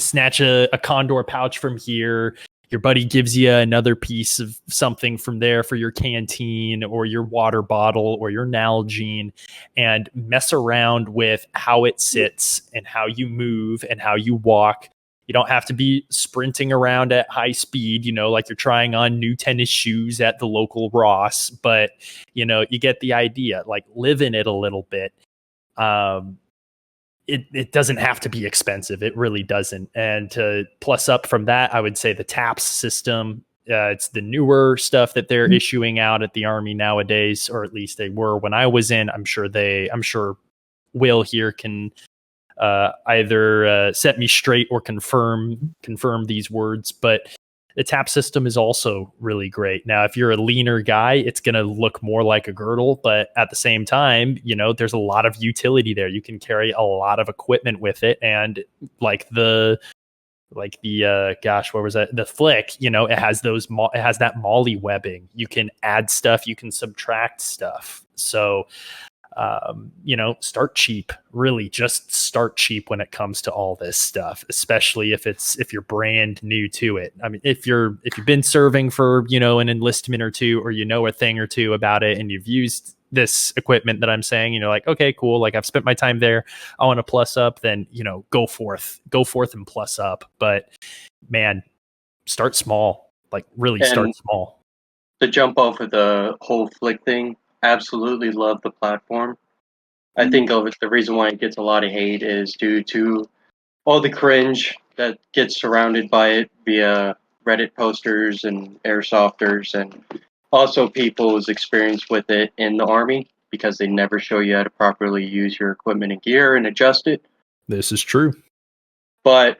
snatch a Condor pouch from here. Your buddy gives you another piece of something from there for your canteen or your water bottle or your Nalgene, and mess around with how it sits and how you move and how you walk. You don't have to be sprinting around at high speed, like you're trying on new tennis shoes at the local Ross, but you get the idea. Like, live in it a little bit. It doesn't have to be expensive. It really doesn't. And to plus up from that, I would say the TAPS system. It's the newer stuff that they're issuing out at the Army nowadays, or at least they were when I was in. I'm sure Will here can either set me straight or confirm these words, but the TAP system is also really great. Now, if you're a leaner guy, it's going to look more like a girdle, but at the same time, there's a lot of utility there. You can carry a lot of equipment with it, and the flick, it has that molly webbing. You can add stuff, you can subtract stuff. So start cheap. Really, just start cheap when it comes to all this stuff, especially if you're brand new to it. I mean, if you've been serving for an enlistment or two, or a thing or two about it, and you've used this equipment that I'm saying, you're like, okay, cool, like I've spent my time there, I want to plus up, then go forth and plus up. But man, start small. Like, really start small. To jump off of the whole flick thing, absolutely love the platform. I think the reason why it gets a lot of hate is due to all the cringe that gets surrounded by it via Reddit posters and airsofters, and also people's experience with it in the Army, because they never show you how to properly use your equipment and gear and adjust it. This is true. But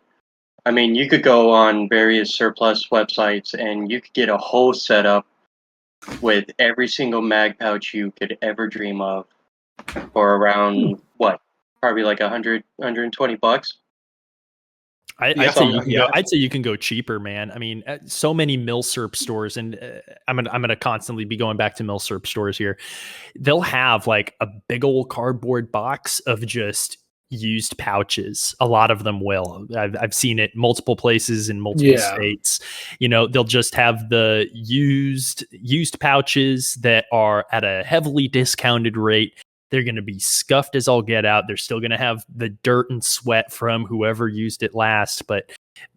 I mean, you could go on various surplus websites and you could get a whole setup with every single mag pouch you could ever dream of for around probably like $120. I'd say you can go cheaper, man. I mean, so many Milsurp stores, and I'm gonna constantly be going back to Milsurp stores here. They'll have like a big old cardboard box of just used pouches. A lot of them will. I've seen it multiple places in multiple states. They'll just have the used pouches that are at a heavily discounted rate. They're going to be scuffed as all get out. They're still going to have the dirt and sweat from whoever used it last. But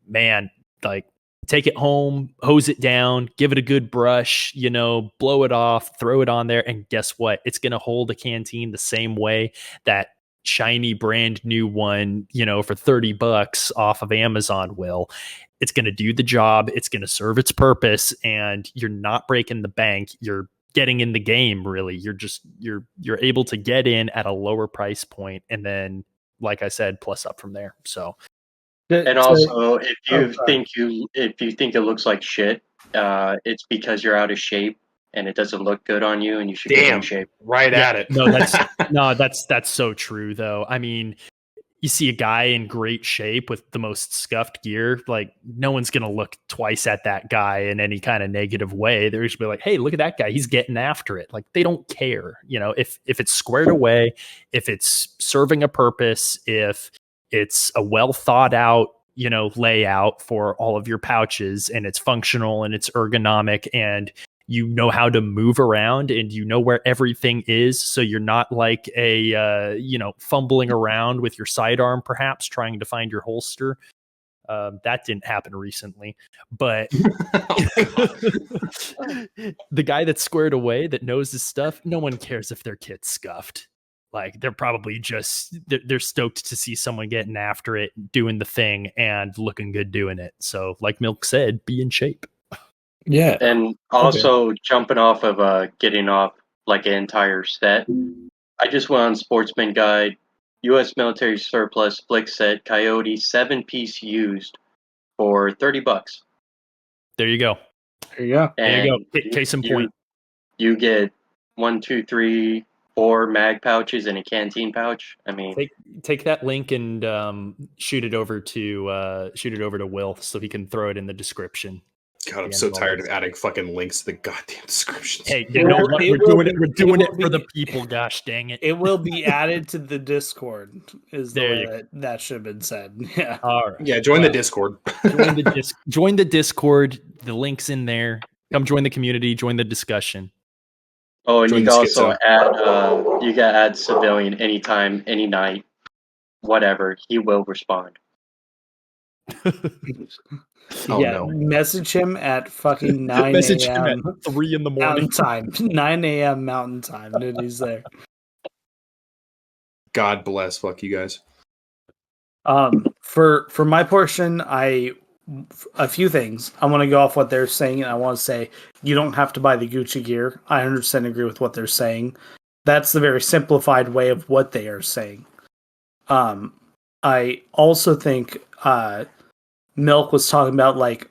man, like, take it home, hose it down, give it a good brush, blow it off, throw it on there. And guess what? It's going to hold a canteen the same way that shiny brand new one, for $30 off of Amazon will. It's going to do the job. It's going to serve its purpose, and you're not breaking the bank. You're getting in the game, really. You're able to get in at a lower price point, and then, like I said, plus up from there. So, and also, if you think it looks like shit, it's because you're out of shape and it doesn't look good on you, and you should get in shape. Right at it. That's so true, though. I mean, you see a guy in great shape with the most scuffed gear, like no one's going to look twice at that guy in any kind of negative way. They're just be like, hey, look at that guy. He's getting after it. Like they don't care, if it's squared away, if it's serving a purpose, if it's a well thought out, layout for all of your pouches, and it's functional and it's ergonomic, and you know how to move around and you know where everything is. So you're not like fumbling around with your sidearm, perhaps trying to find your holster. That didn't happen recently, but the guy that's squared away, that knows his stuff, no one cares if their kit's scuffed. Like they're probably they're stoked to see someone getting after it, doing the thing, and looking good doing it. So like Milk said, be in shape. Yeah. And also jumping off of getting off like an entire set. I just went on Sportsman Guide, U.S. military surplus flick set Coyote 7-piece used for $30. There you go. And there you go. Case in point. You get 1, 2, 3, 4 mag pouches and a canteen pouch. I mean, take that link and shoot it over to Will so he can throw it in the description. God, I'm so tired of adding fucking links to the goddamn descriptions. Hey, you know what? We're doing it for the people. Gosh dang it! It will be added to the Discord. Is the way that should have been said. Yeah. All right. Yeah. Join the Discord. Join the Discord. The link's in there. Come join the community. Join the discussion. Oh, and you can also add civilian anytime, any night, whatever. He will respond. No. Message him at fucking 9 a.m. 3 in the morning. Mountain time. 9 a.m. Mountain time. Dude, he's there. God bless. Fuck you guys. For my portion, a few things. I want to go off what they're saying, and I want to say you don't have to buy the Gucci gear. I 100% agree with what they're saying. That's the very simplified way of what they are saying. I also think Milk was talking about like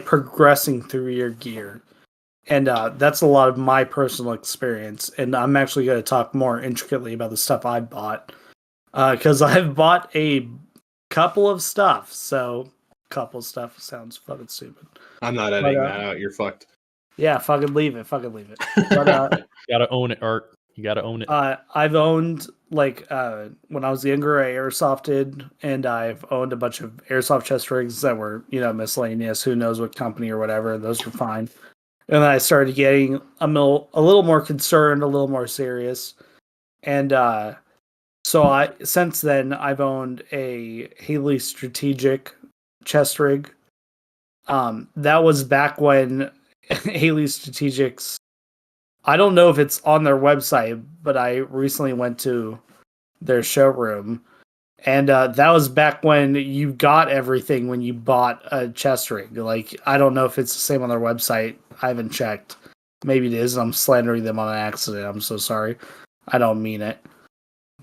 progressing through your gear, and that's a lot of my personal experience. And I'm actually going to talk more intricately about the stuff I bought because I've bought a couple of stuff. So couple stuff sounds fucking stupid. I'm not editing that out. You're fucked. Yeah, fucking leave it. But you gotta own it, Art. You gotta own it. I've owned when I was younger, I airsofted, and I've owned a bunch of airsoft chest rigs that were miscellaneous. Who knows what company or whatever? Those were fine. And then I started getting a little more concerned, a little more serious, and so since then I've owned a Haley Strategic chest rig. That was back when Haley Strategics. I don't know if it's on their website, but I recently went to their showroom, and that was back when you got everything when you bought a chest rig. Like, I don't know if it's the same on their website. I haven't checked. Maybe it is. I'm slandering them on an accident. I'm so sorry. I don't mean it.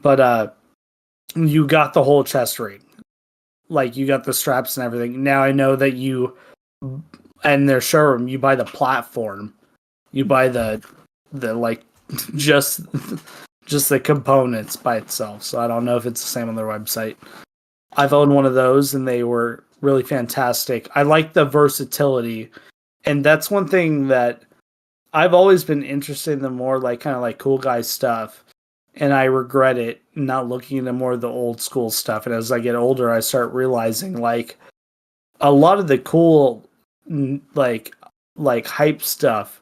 But you got the whole chest rig. Like, you got the straps and everything. Now I know that you, and their showroom, you buy the platform. You buy the just the components by itself. So I don't know if it's the same on their website. I've owned one of those, and they were really fantastic. I like the versatility, and that's one thing that I've always been interested in, the more kind of cool guy stuff, and I regret it not looking into more of the old school stuff. And as I get older, I start realizing a lot of the cool hype stuff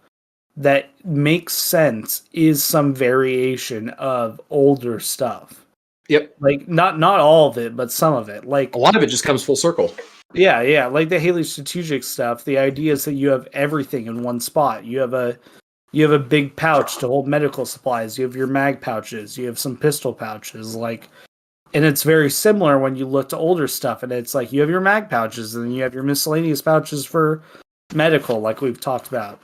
that makes sense is some variation of older stuff. Yep. Not all of it, but some of it. A lot of it just comes full circle. Yeah, like the Haley strategic stuff. The idea is that you have everything in one spot. You have a big pouch to hold medical supplies. You have your mag pouches. You have some pistol pouches. Like, and it's very similar when you look to older stuff. And it's like you have your mag pouches, and then you have your miscellaneous pouches for medical, like we've talked about.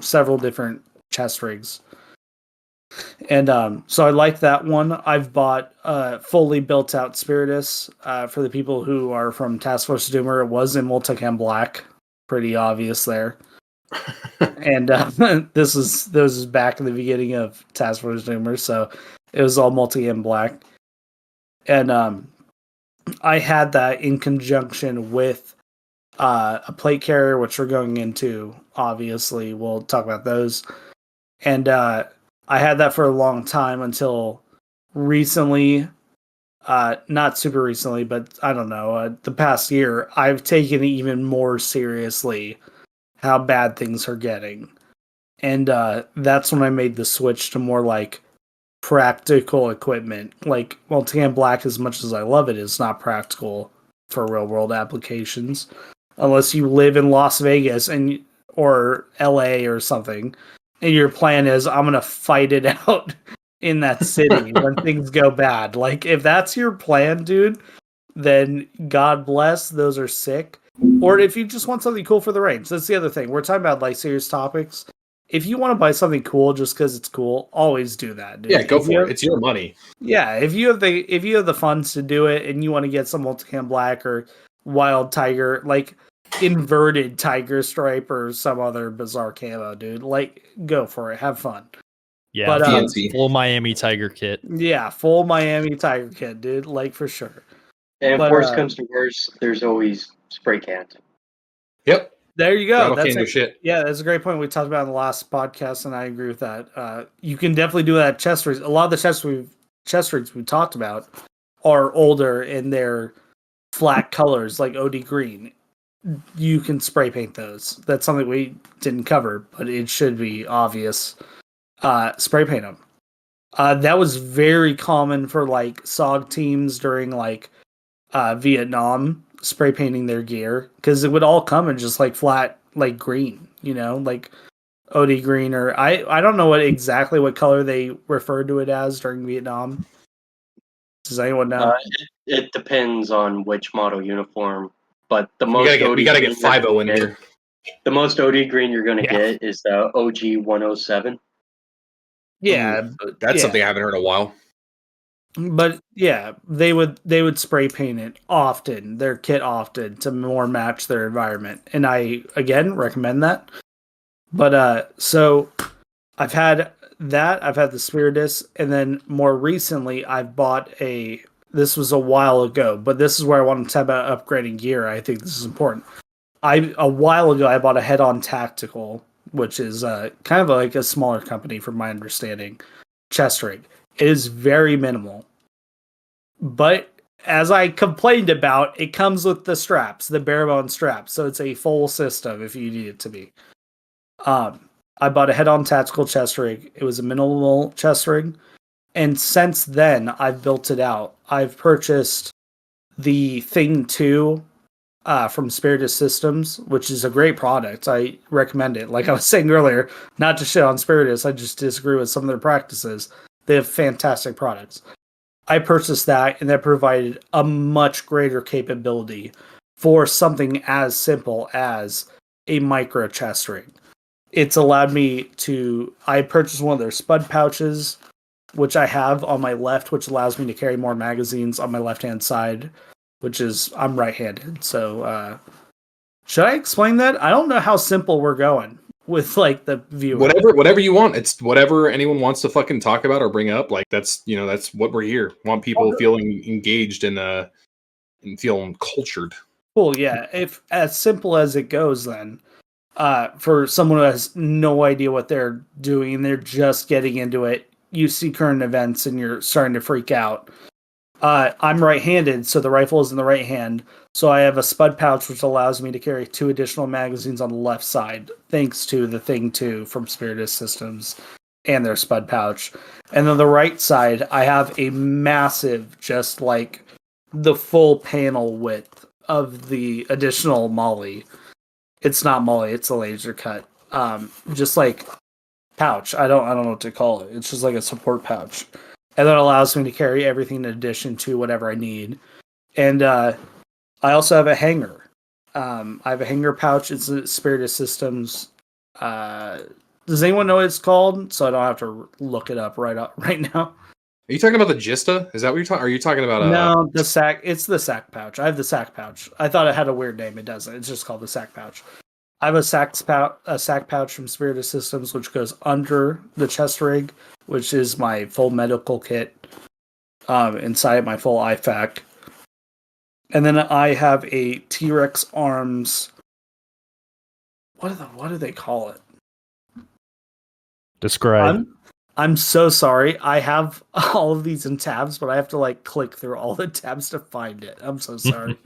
Several different chest rigs. And so I like that one. I've bought fully built out Spiritus for the people who are from Task Force Doomer. It was in multicam black, pretty obvious there. And this is back in the beginning of Task Force Doomer, so it was all multicam black. And I had that in conjunction with a plate carrier, which we're going into. Obviously, we'll talk about those. And I had that for a long time until recently, not super recently, but I don't know, the past year, I've taken it even more seriously how bad things are getting. And that's when I made the switch to more like practical equipment. Like, Multicam Black, as much as I love it, is not practical for real world applications. Unless you live in Las Vegas or LA or something. And your plan is, I'm going to fight it out in that city when things go bad. Like, if that's your plan, dude, then God bless. Those are sick. Or if you just want something cool for the range. That's the other thing. We're talking about, like, serious topics. If you want to buy something cool just because it's cool, always do that, dude. Yeah, go for it. It's your money. Yeah, if you have the funds to do it and you want to get some Multicam Black or Wild Tiger, like inverted tiger stripe or some other bizarre camo, dude, like, go for it, have fun. Yeah, but full Miami Tiger kit. Yeah, full Miami Tiger kit, dude, like, for sure. And if worse comes to worse, there's always spray cans. Yep, there you go. That's it. Shit. Yeah, that's a great point we talked about in the last podcast, and I agree with that. You can definitely do that. Chest rigs, a lot of the chest rigs we talked about are older in their flat colors, like OD green. You can spray paint those. That's something we didn't cover, but it should be obvious. Spray paint them. That was very common for like SOG teams during like Vietnam, spray painting their gear, because it would all come in just like flat, like green, like OD green, or I don't know exactly what color they referred to it as during Vietnam. Does anyone know? It depends on which model uniform. But we gotta get 5-0 in here. The most OD green you're going to get is the OG 107. Yeah, that's something I haven't heard in a while. But yeah, they would spray paint it often, their kit often, to more match their environment, and I again recommend that. But so I've had that, I've had the Spiritus, and then more recently I've bought this was a while ago, but this is where I want to talk about upgrading gear. I think this is important. A while ago, I bought a Head-On Tactical, which is kind of like a smaller company from my understanding, chest rig. It is very minimal. But as I complained about, it comes with the straps, the bare bone straps. So it's a full system if you need it to be. I bought a Head-On Tactical chest rig. It was a minimal chest rig. And since then, I've built it out. I've purchased the Thing 2 from Spiritus Systems, which is a great product. I recommend it. Like I was saying earlier, not to shit on Spiritus, I just disagree with some of their practices. They have fantastic products. I purchased that, and that provided a much greater capability for something as simple as a micro chest rig. It's allowed me to... I purchased one of their spud pouches, which I have on my left, which allows me to carry more magazines on my left-hand side, which is, I'm right-handed. So, should I explain that? I don't know how simple we're going with, like, the viewer. Whatever you want. It's whatever anyone wants to fucking talk about or bring up. Like, that's what we're here. Want people feeling engaged and feeling cultured. Cool, yeah. If as simple as it goes, then, for someone who has no idea what they're doing and they're just getting into it, you see current events and you're starting to freak out. I'm right-handed, so the rifle is in the right hand. So I have a spud pouch, which allows me to carry 2 additional magazines on the left side, thanks to the Thing 2 from Spiritus Systems and their spud pouch. And on the right side, I have a massive, just like the full panel width of the additional Molly. It's not Molly, it's a laser cut. Just like pouch. I don't know what to call it. It's just like a support pouch. And that allows me to carry everything in addition to whatever I need. And I also have a hanger. I have a hanger pouch. It's a Spirit of Systems. Does anyone know what it's called? So I don't have to look it up right now. Are you talking about the Gista? Is that what you're talking? Are you talking about? No, the sack. It's the sack pouch. I have the sack pouch. I thought it had a weird name. It doesn't. It's just called the sack pouch. I have a sack pouch from Spirit of Systems, which goes under the chest rig, which is my full medical kit. Inside my full IFAK. And then I have a T-Rex arms. What do they call it? Describe. I'm so sorry. I have all of these in tabs, but I have to like click through all the tabs to find it. I'm so sorry.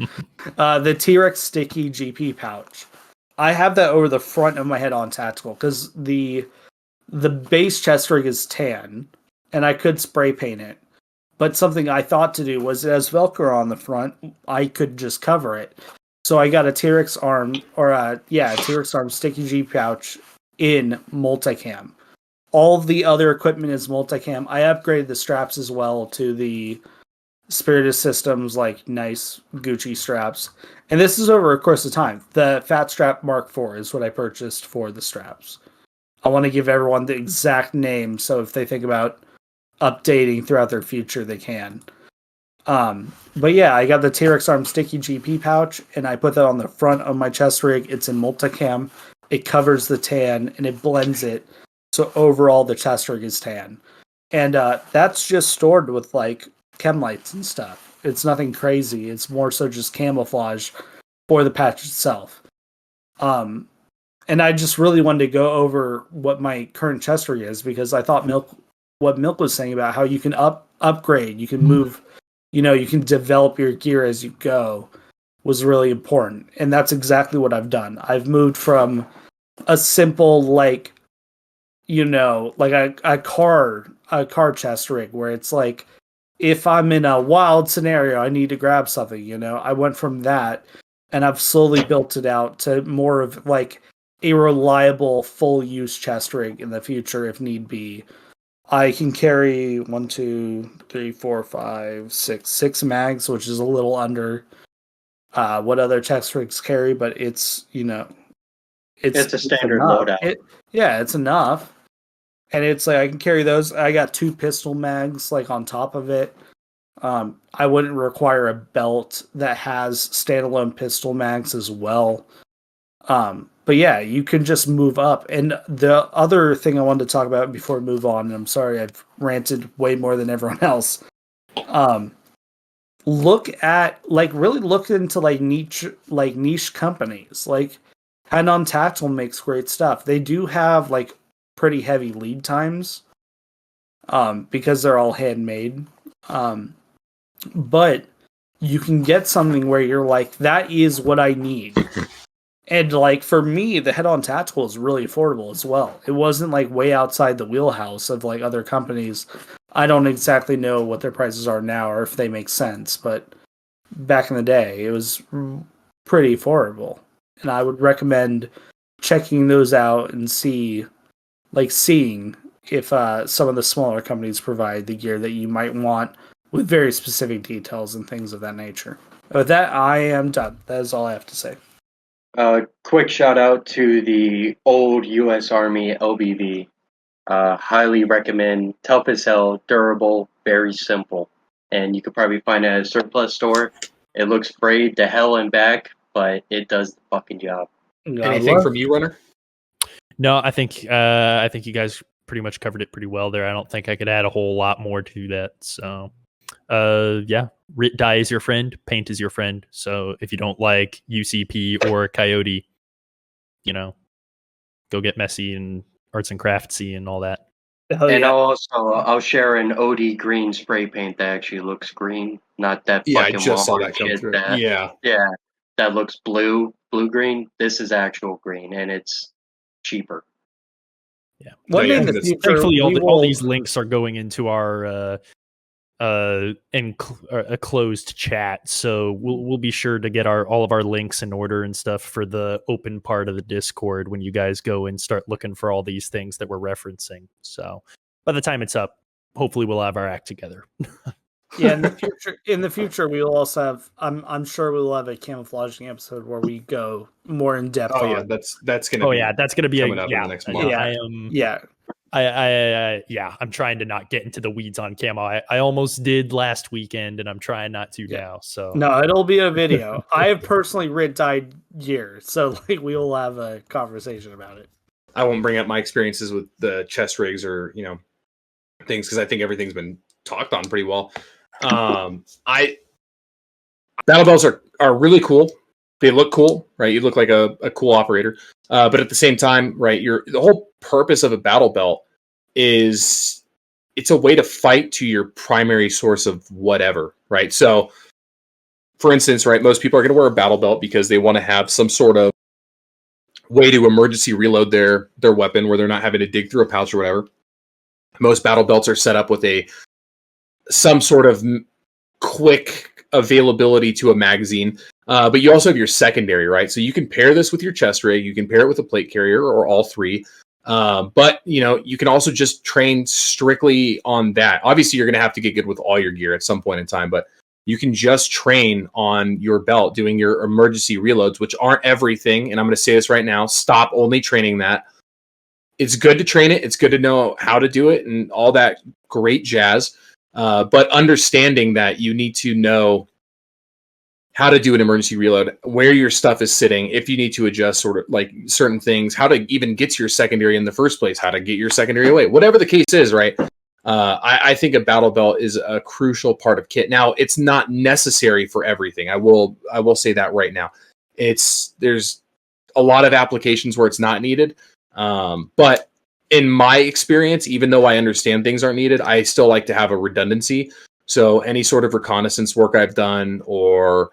The T-Rex sticky GP pouch. I have that over the front of my head-on tactical because the base chest rig is tan, and I could spray paint it. But something I thought to do was it has Velcro on the front. I could just cover it. So I got a T-Rex arm, T-Rex arm sticky GP pouch in multicam. All the other equipment is multicam. I upgraded the straps as well to the Spirit of Systems, like nice Gucci straps. And this is over a course of time. The Fat Strap Mark IV is what I purchased for the straps. I want to give everyone the exact name, so if they think about updating throughout their future, they can. But yeah, I got the T-Rex arm sticky GP pouch, and I put that on the front of my chest rig. It's in multicam. It covers the tan, and it blends it. So overall, the chest rig is tan. And that's just stored with like chem lights and stuff. It's nothing crazy. It's more so just camouflage for the patch itself. And I just really wanted to go over what my current chest rig is because I thought what Milk was saying about how you can upgrade, you can move, you can develop your gear as you go was really important. And that's exactly what I've done. I've moved from a simple like a car chest rig where it's like if I'm in a wild scenario, I need to grab something, I went from that and I've slowly built it out to more of like a reliable full use chest rig in the future if need be. I can carry 1, 2, 3, 4, 5, 6 mags, which is a little under what other chest rigs carry, but it's it's a standard enough. loadout. It's enough. And it's like I can carry those. I got 2 pistol mags like on top of it. I wouldn't require a belt that has standalone pistol mags as well. But yeah, you can just move up. And the other thing I wanted to talk about before we move on, and I'm sorry I've ranted way more than everyone else. Look into niche companies. Like Head-On Tactical makes great stuff. They do have like pretty heavy lead times because they're all handmade. But you can get something where you're like, that is what I need. And like for me, the Head-On Tactical is really affordable as well. It wasn't like way outside the wheelhouse of like other companies. I don't exactly know what their prices are now or if they make sense, but back in the day, it was pretty affordable. And I would recommend checking those out and seeing if some of the smaller companies provide the gear that you might want with very specific details and things of that nature. With that, I am done. That is all I have to say. Quick shout out to the old U.S. Army LBV. Highly recommend. Tough as hell, durable, very simple. And you could probably find it at a surplus store. It looks frayed to hell and back, but it does the fucking job. Anything from you, Runner? No, I think you guys pretty much covered it pretty well there. I don't think I could add a whole lot more to that. So, dye is your friend, paint is your friend. So if you don't like UCP or Coyote, go get messy and arts and craftsy and all that. I'll share an OD green spray paint that actually looks green, not that fucking I just saw Walmart that come shit through. that looks blue green. This is actual green, and it's cheaper. Yeah. One day in the future, thankfully, all these links are going into our a closed chat, so we'll be sure to get all of our links in order and stuff for the open part of the Discord when you guys go and start looking for all these things that we're referencing. So by the time it's up, hopefully we'll have our act together. Yeah, in the future we will also have. I'm sure we will have a camouflaging episode where we go more in depth. Oh yeah, that's gonna. Oh yeah, that's gonna be coming up in the next month. Yeah, I am. Yeah. I'm trying to not get into the weeds on camo. I almost did last weekend, and I'm trying not to now. So no, it'll be a video. I have personally dyed gear, so like we will have a conversation about it. I won't bring up my experiences with the chest rigs or things because I think everything's been talked on pretty well. Battle belts are really cool. They look cool, right? You look like a cool operator, but at the same time, right? The whole purpose of a battle belt is it's a way to fight to your primary source of whatever, right? So, for instance, right, most people are going to wear a battle belt because they want to have some sort of way to emergency reload their weapon where they're not having to dig through a pouch or whatever. Most battle belts are set up with some sort of quick availability to a magazine. But you also have your secondary, right? So you can pair this with your chest rig, you can pair it with a plate carrier or all three. But you can also just train strictly on that. Obviously, you're going to have to get good with all your gear at some point in time, but you can just train on your belt doing your emergency reloads, which aren't everything. And I'm going to say this right now: stop only training that. It's good to train it. It's good to know how to do it and all that great jazz. But understanding that you need to know how to do an emergency reload, where your stuff is sitting, if you need to adjust sort of like certain things, how to even get to your secondary in the first place, how to get your secondary away, whatever the case is, right? I think a battle belt is a crucial part of kit. Now, it's not necessary for everything. I will say that right now. There's a lot of applications where it's not needed. But in my experience, even though I understand things aren't needed, I still like to have a redundancy. So any sort of reconnaissance work I've done, or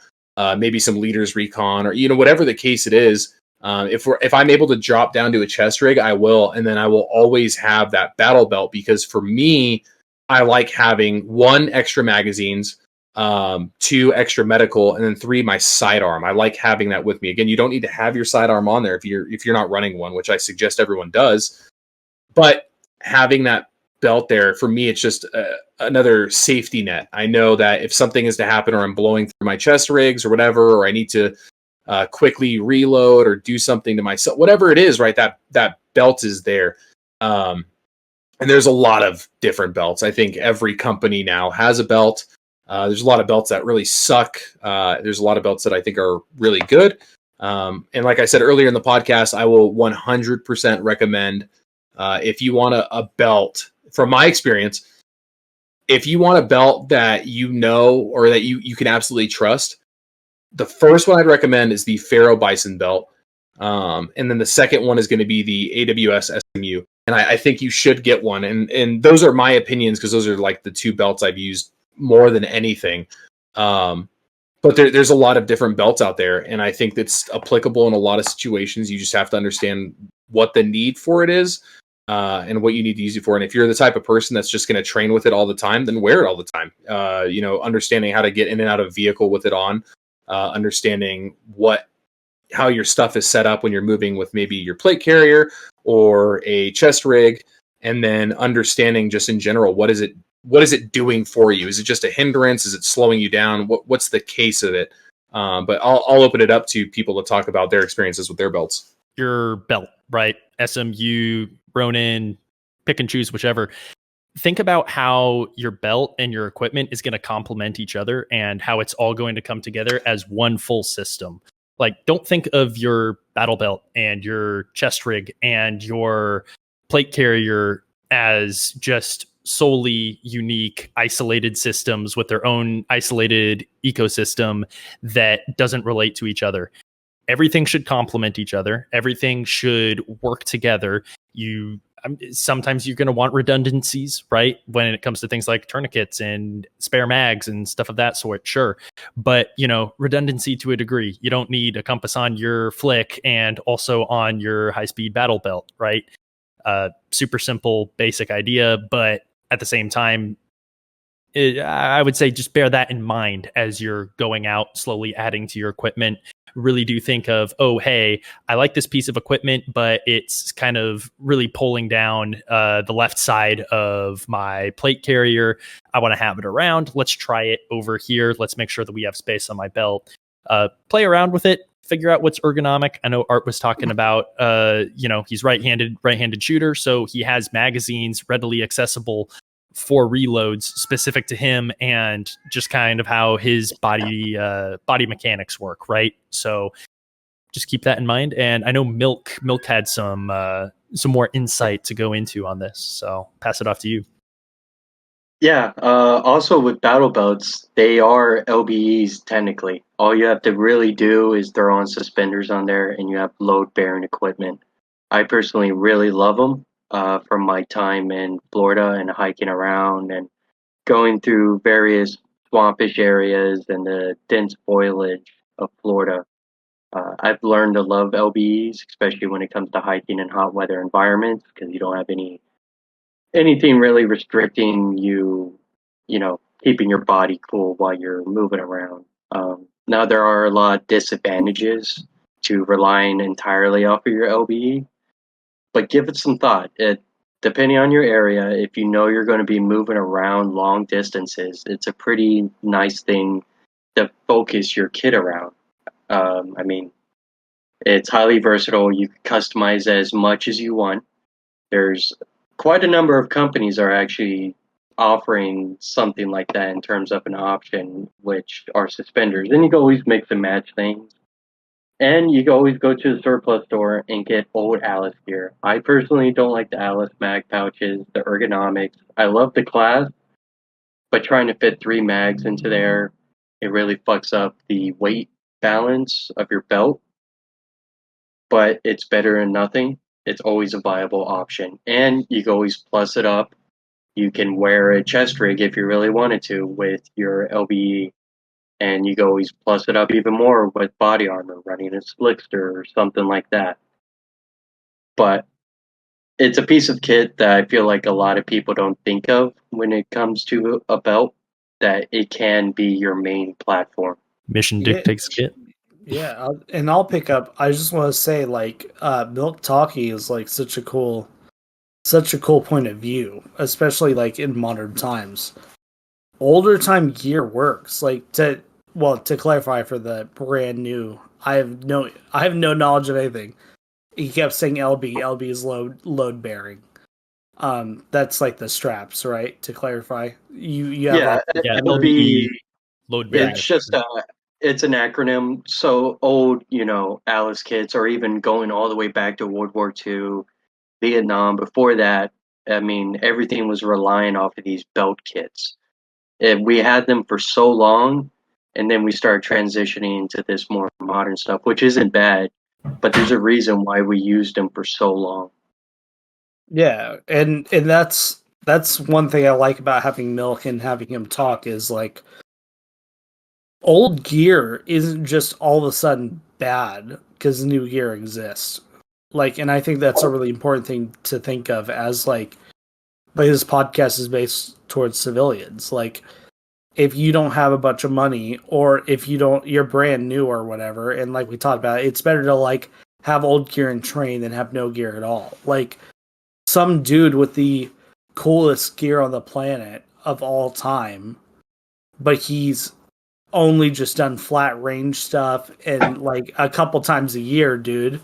maybe some leaders recon, or whatever the case it is, if I'm able to drop down to a chest rig, I will, and then I will always have that battle belt, because for me, I like having 1 extra magazines, 2 extra medical, and then 3 my sidearm. I like having that with me. Again, you don't need to have your sidearm on there if you're not running one, which I suggest everyone does. But having that belt there, for me, it's just another safety net. I know that if something is to happen, or I'm blowing through my chest rigs or whatever, or I need to quickly reload or do something to myself, whatever it is, right, that belt is there. And there's a lot of different belts. I think every company now has a belt. There's a lot of belts that really suck. There's a lot of belts that I think are really good. And like I said earlier in the podcast, I will 100% recommend, if you want a belt, from my experience, if you want a belt that or that you can absolutely trust, the first one I'd recommend is the Faro Bison belt. And then the second one is going to be the AWS SMU. And I think you should get one. And those are my opinions, because those are like the 2 belts I've used more than anything. But there's a lot of different belts out there, and I think that's applicable in a lot of situations. You just have to understand what the need for it is, and what you need to use it for. And if you're the type of person that's just going to train with it all the time, then wear it all the time. Understanding how to get in and out of vehicle with it on, understanding how your stuff is set up when you're moving with maybe your plate carrier or a chest rig, and then understanding just in general, what is it doing for you? Is it just a hindrance? Is it slowing you down? What's the case of it? But I'll open it up to people to talk about their experiences with their belts. Your belt, right? SMU, Ronin, pick and choose whichever. Think about how your belt and your equipment is going to complement each other, and how it's all going to come together as one full system. Like, don't think of your battle belt and your chest rig and your plate carrier as just solely unique, isolated systems with their own isolated ecosystem that doesn't relate to each other. Everything should complement each other. Everything should work together. Sometimes you're going to want redundancies, right? When it comes to things like tourniquets and spare mags and stuff of that sort, sure. But, redundancy to a degree. You don't need a compass on your flick and also on your high-speed battle belt, right? Super simple, basic idea, but at the same time, I would say just bear that in mind as you're going out, slowly adding to your equipment. Really do think of, oh, hey, I like this piece of equipment, but it's kind of really pulling down the left side of my plate carrier. I want to have it around. Let's try it over here. Let's make sure that we have space on my belt. Play around with it. Figure out what's ergonomic. I know Art was talking about, he's right-handed shooter, so he has magazines readily accessible for reloads specific to him, and just kind of how his body mechanics work, right? So just keep that in mind. And I know Milk had some more insight to go into on this, so pass it off to you. Yeah. Also, with battle belts, they are LBEs technically. All you have to really do is throw on suspenders on there, and you have load-bearing equipment. I personally really love them from my time in Florida and hiking around and going through various swampish areas and the dense foliage of Florida. I've learned to love LBEs, especially when it comes to hiking in hot weather environments, because you don't have anything really restricting you, keeping your body cool while you're moving around. Now there are a lot of disadvantages to relying entirely off of your LBE, but give it some thought. Depending on your area, if you know you're going to be moving around long distances, it's a pretty nice thing to focus your kit around. I mean, it's highly versatile. You can customize as much as you want. There's quite a number of companies are actually offering something like that in terms of an option, which are suspenders. And you can always mix and match things. And you can always go to the surplus store and get old Alice gear. I personally don't like the Alice mag pouches, the ergonomics. I love the class, but trying to fit 3 mags into there, it really fucks up the weight balance of your belt. But it's better than nothing. It's always a viable option. And you can always plus it up. You can wear a chest rig if you really wanted to with your LBE, and you can always plus it up even more with body armor, running a Slickster or something like that. But it's a piece of kit that I feel like a lot of people don't think of when it comes to a belt, that it can be your main platform. Mission dictates kit. Yeah, I'll pick up. I just want to say, like, Milk Talkie is like such a cool point of view, especially like in modern times. Older time gear works. Like to clarify for the brand new, I have no knowledge of anything. He kept saying LB. LB is load bearing. That's like the straps, right? To clarify, you have LB. Load bearing. It's just it's an acronym. So old, Alice kits, or even going all the way back to World War II, Vietnam. Before that, I mean, everything was relying off of these belt kits. And we had them for so long, and then we started transitioning into this more modern stuff, which isn't bad, but there's a reason why we used them for so long. Yeah, and that's one thing I like about having Milk and having him talk is like old gear isn't just all of a sudden bad because new gear exists. Like, and I think that's a really important thing to think of as like this podcast is based towards civilians. Like, if you don't have a bunch of money, or if you're brand new or whatever, and like we talked about, it's better to like have old gear and train than have no gear at all. Like, some dude with the coolest gear on the planet of all time, but he's only just done flat range stuff and like a couple times a year, dude.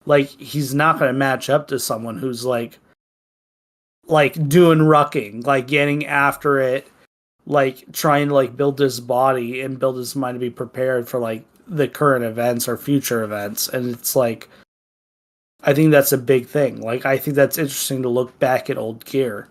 Like, he's not going to match up to someone who's like doing rucking, like getting after it, like trying to like build his body and build his mind to be prepared for like the current events or future events. And it's like, I think that's a big thing. Like, I think that's interesting to look back at old gear.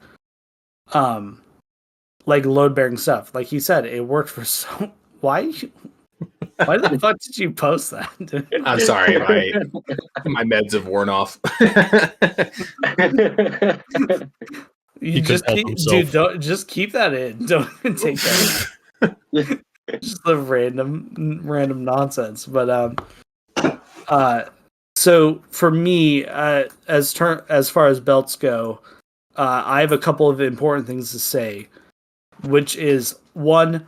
Like load bearing stuff. Like he said, it worked for so. Why the fuck did you post that, dude? I'm sorry, my meds have worn off. You just keep, dude. Don't just keep that in. Don't take that in. Just the random nonsense. But so for me, as far as belts go, I have a couple of important things to say. which is one,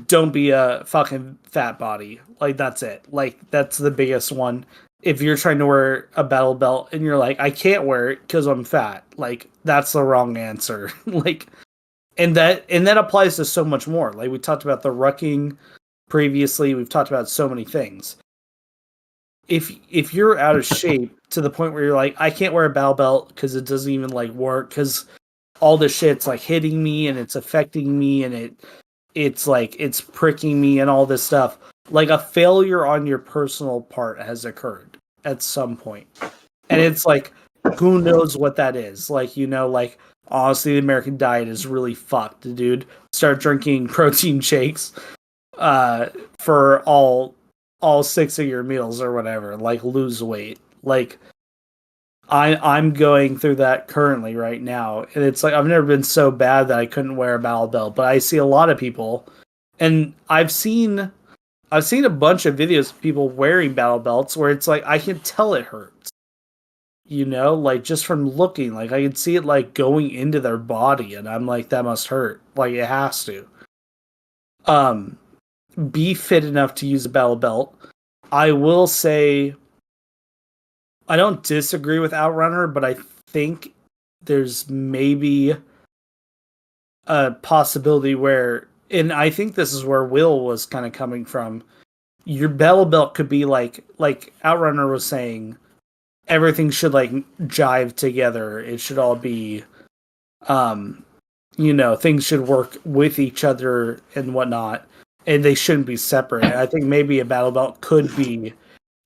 don't be a fucking fat body. Like, that's it. Like, that's the biggest one. If you're trying to wear a battle belt and you're like, I can't wear it because I'm fat, like, that's the wrong answer. Like, and that applies to so much more. Like, we talked about the rucking previously. We've talked about so many things. If you're out of shape to the point where you're like, I can't wear a battle belt because it doesn't even like work because all the shit's like hitting me and it's affecting me and it's like it's pricking me and all this stuff. Like, a failure on your personal part has occurred at some point. And it's like, who knows what that is? Like, like, honestly, the American diet is really fucked, dude. Start drinking protein shakes for all 6 of your meals or whatever. Like, lose weight. Like, I'm going through that currently right now, and it's like I've never been so bad that I couldn't wear a battle belt, but I see a lot of people, and I've seen a bunch of videos of people wearing battle belts where it's like I can tell it hurts, like just from looking, like I can see it like going into their body, and I'm like, that must hurt, like it has to. Be fit enough to use a battle belt. I will say, I don't disagree with OutRunner, but I think there's maybe a possibility where, and I think this is where Will was kind of coming from. Your battle belt could be like OutRunner was saying, everything should like jive together. It should all be, things should work with each other and whatnot, and they shouldn't be separate. I think maybe a battle belt could be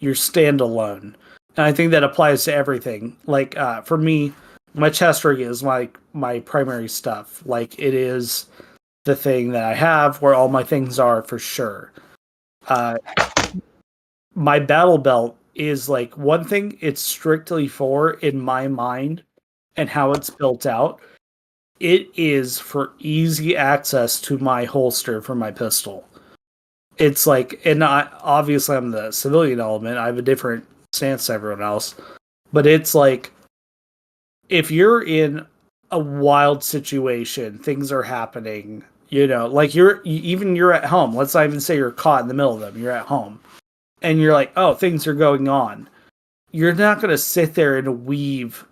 your standalone. And I think that applies to everything. Like, for me, my chest rig is my primary stuff. Like, it is the thing that I have where all my things are for sure. My battle belt is like one thing it's strictly for, in my mind, and how it's built out. It is for easy access to my holster for my pistol. It's like, and obviously I'm the civilian element. I have a different stance to everyone else, but it's like, if you're in a wild situation, things are happening, like you're at home. Let's not even say you're caught in the middle of them. You're at home and you're like, oh, things are going on. You're not going to sit there and weave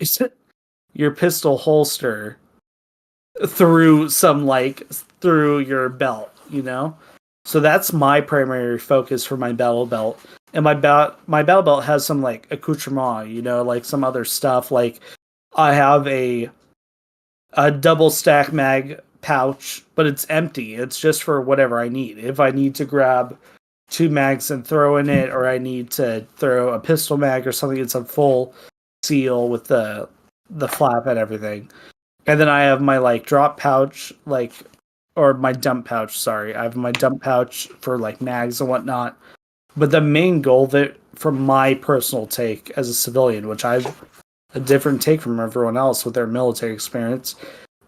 your pistol holster through through your belt, So that's my primary focus for my battle belt. And my battle belt has some like accoutrement, like some other stuff. Like, I have a double stack mag pouch, but it's empty. It's just for whatever I need. If I need to grab 2 mags and throw in it, or I need to throw a pistol mag or something, it's a full seal with the flap and everything. And then I have my like drop pouch, or my dump pouch, sorry. I have my dump pouch for like mags and whatnot. But the main goal that, from my personal take as a civilian, which I've a different take from everyone else with their military experience,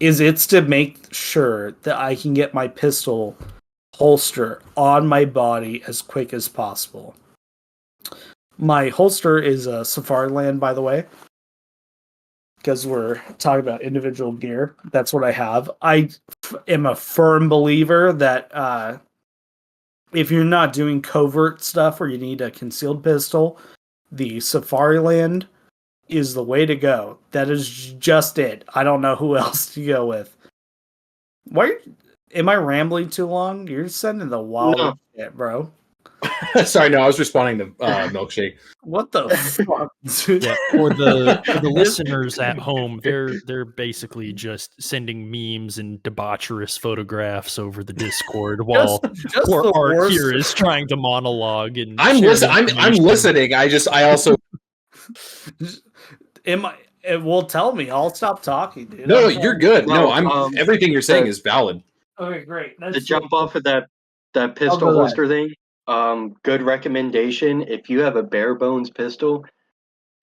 is it's to make sure that I can get my pistol holster on my body as quick as possible. My holster is a Safariland, by the way, because we're talking about individual gear. That's what I have. I am a firm believer that if you're not doing covert stuff or you need a concealed pistol, the Safariland is the way to go. That is just it. I don't know who else to go with. Why am I rambling too long? You're sending the wild shit, bro. Sorry, no, I was responding to Milkshake. What the fuck? Yeah, for the listeners at home, they're basically just sending memes and debaucherous photographs over the Discord while poor Art here is trying to monologue. And I'm listening. I also am I? Well, tell me. I'll stop talking, dude. No, you're good. No, I'm everything you're saying is valid. Okay, great. To jump off of that pistol holster thing, good recommendation. If you have a bare bones pistol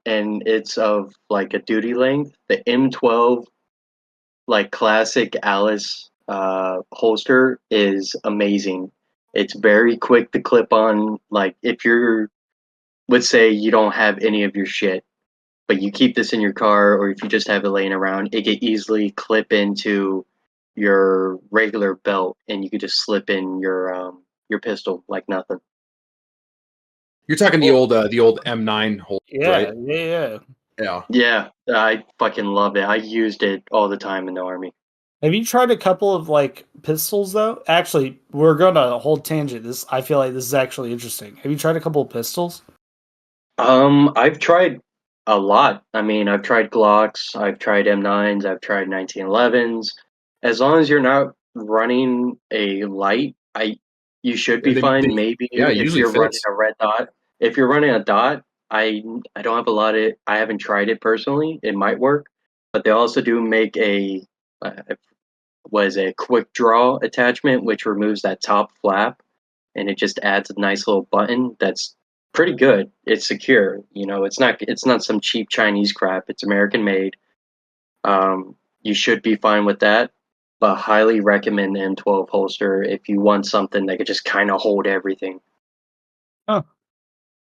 and it's of like a duty length, the M12 like classic Alice holster is amazing. It's very quick to clip on. Like, if you're, let's say you don't have any of your shit, but you keep this in your car, or if you just have it laying around, it can easily clip into your regular belt, and you could just slip in your pistol like nothing. You're talking the old M9 holster, right? Yeah. Yeah. Yeah, I fucking love it. I used it all the time in the army. Have you tried a couple of like pistols though? Actually, we're going to a whole tangent. I feel like this is actually interesting. Have you tried a couple of pistols? I've tried a lot. I mean, I've tried Glocks, I've tried M9s, I've tried 1911s. As long as you're not running a light, you should be fine. Maybe it if usually you're running fits. a red dot. If you're running a dot, I don't have a lot of. I haven't tried it personally. It might work, but they also do make uh, a quick draw attachment, which removes that top flap, and it just adds a nice little button that's pretty good. It's secure. It's not some cheap Chinese crap. It's American made. You should be fine with that. But highly recommend the M12 holster if you want something that could just kind of hold everything. Oh,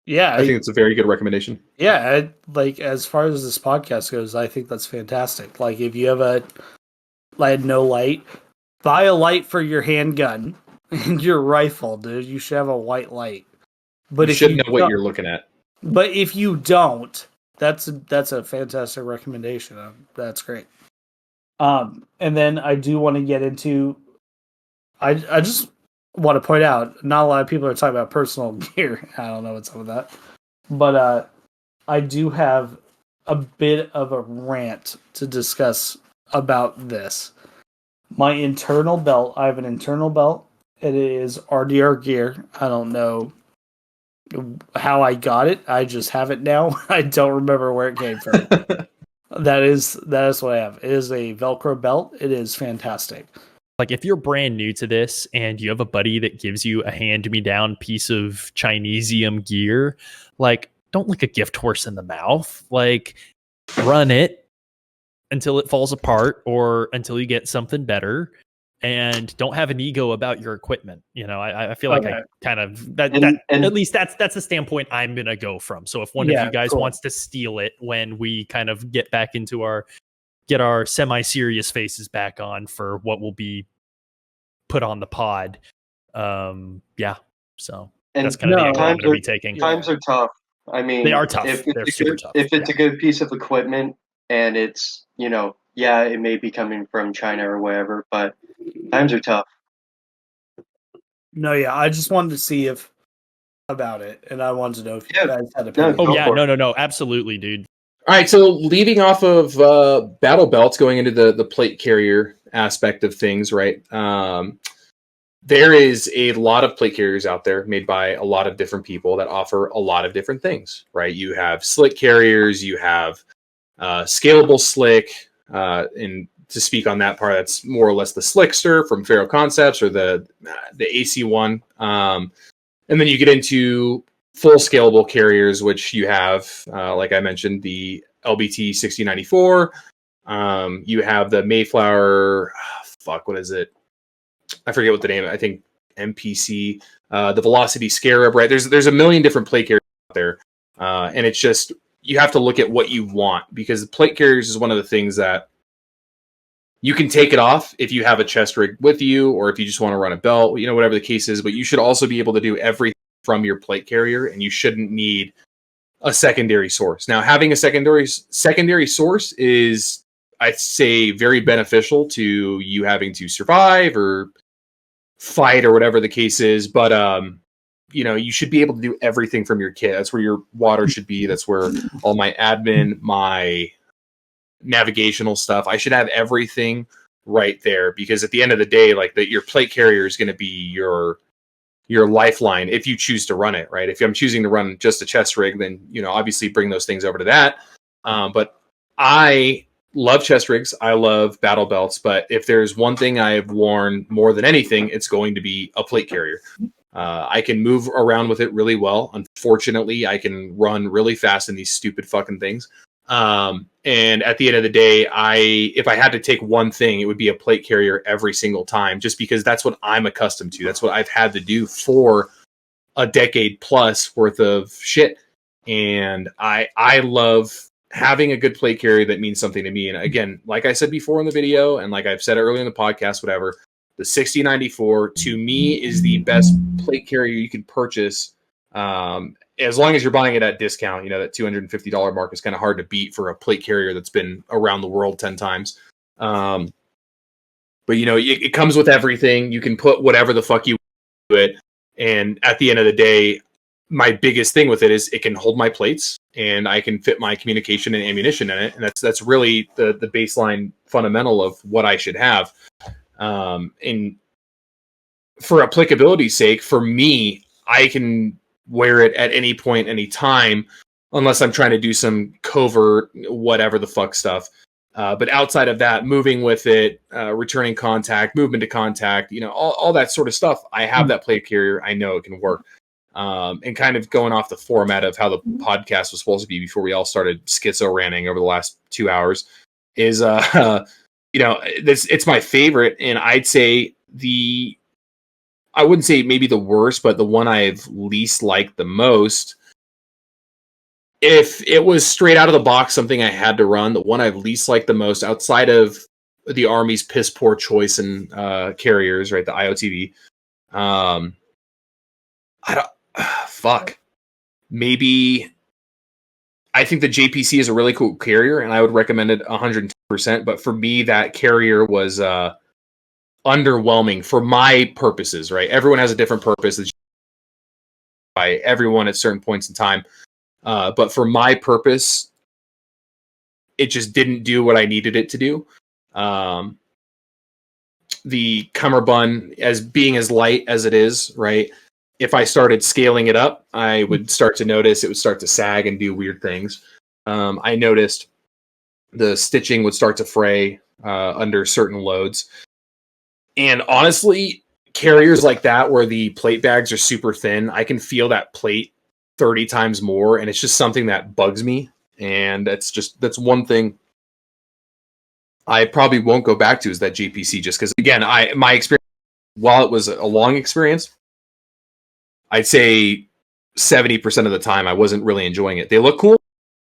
yeah. I think it's a very good recommendation. Yeah, like as far as this podcast goes, I think that's fantastic. Like if you have no light, buy a light for your handgun and your rifle, dude. You should have a white light. But You if should you know what you're looking at. But if you don't, that's a fantastic recommendation. That's great. And then I do want to get into. I just want to point out, not a lot of people are talking about personal gear. I don't know what's up with that, but I do have a bit of a rant to discuss about this. My internal belt. I have an internal belt. It is RDR gear. I don't know how I got it. I just have it now. I don't remember where it came from. That is what I have. It is a Velcro belt. It is fantastic. Like if you're brand new to this and you have a buddy that gives you a hand-me-down piece of Chinesium gear, like don't lick a gift horse in the mouth. Like run it until it falls apart or until you get something better. And don't have an ego about your equipment. I feel like I kind of that at least that's the standpoint I'm gonna go from. So if one of you guys wants to steal it when we kind of get back into get our semi-serious faces back on for what will be put on the pod, so that's kind of the angle I'm gonna be taking. Times are tough. I mean, they are tough. They're super tough. If it's a good piece of equipment and it's it may be coming from China or wherever, but times are tough. No, yeah, I just wanted to see about it, and I wanted to know if you guys had opinions. No, absolutely, dude. All right, so leaving off of battle belts, going into the plate carrier aspect of things, right? There is a lot of plate carriers out there made by a lot of different people that offer a lot of different things, right? You have slick carriers, you have scalable slick, and to speak on that part, that's more or less the Slickster from Faro Concepts or the AC one. And then you get into full scalable carriers, which you have, like I mentioned, the LBT 6094. You have the Mayflower. What is it? I forget what the name. I think MPC. The Velocity Scarab. Right? There's a million different plate carriers out there, and it's just you have to look at what you want because the plate carriers is one of the things that you can take it off if you have a chest rig with you, or if you just want to run a belt, whatever the case is. But you should also be able to do everything from your plate carrier, and you shouldn't need a secondary source. Now, having a secondary source is, I'd say, very beneficial to you having to survive or fight or whatever the case is. But you should be able to do everything from your kit. That's where your water should be. That's where all my admin, my navigational stuff. I should have everything right there because at the end of the day, your plate carrier is going to be your lifeline if you choose to run it, right? If I'm choosing to run just a chest rig, then obviously bring those things over to that. But I love chest rigs. I love battle belts. But if there's one thing I have worn more than anything, it's going to be a plate carrier. I can move around with it really well. Unfortunately, I can run really fast in these stupid fucking things. And at the end of the day, if I had to take one thing, it would be a plate carrier every single time, just because that's what I'm accustomed to. That's what I've had to do for a decade plus worth of shit. And I love having a good plate carrier that means something to me. And again, like I said before in the video, and like I've said earlier in the podcast, whatever, the 6094 to me is the best plate carrier you can purchase. As long as you're buying it at discount, you know, that $250 mark is kind of hard to beat for a plate carrier that's been around the world 10 times. But you know, it comes with everything. You can put whatever the fuck you want to it. And at the end of the day, my biggest thing with it is it can hold my plates and I can fit my communication and ammunition in it. And that's really the baseline fundamental of what I should have. And for applicability's sake, for me, I can wear it at any point, any time, unless I'm trying to do some covert, whatever the fuck stuff. But outside of that, moving with it, returning contact, movement to contact, you know, all that sort of stuff. I have that plate carrier. I know it can work. And kind of going off the format of how the podcast was supposed to be before we all started schizo ranting over the last 2 hours is, you know, it's my favorite. And I'd say I wouldn't say maybe the worst, but the one I've least liked the most. If it was straight out of the box, something I had to run, the one I've least liked the most outside of the Army's piss poor choice in carriers, right? The IOTV. Maybe I think the JPC is a really cool carrier and I would recommend it 110%. But for me, that carrier was underwhelming for my purposes, right? Everyone has a different purpose by everyone at certain points in time. But for my purpose, it just didn't do what I needed it to do. The cummerbund, as being as light as it is, right? If I started scaling it up, I would start to notice it would start to sag and do weird things. I noticed the stitching would start to fray under certain loads. And honestly, carriers like that, where the plate bags are super thin, I can feel that plate 30 times more, and it's just something that bugs me. And that's one thing I probably won't go back to, is that JPC, just because, again, my experience, while it was a long experience, I'd say 70% of the time I wasn't really enjoying it. They look cool.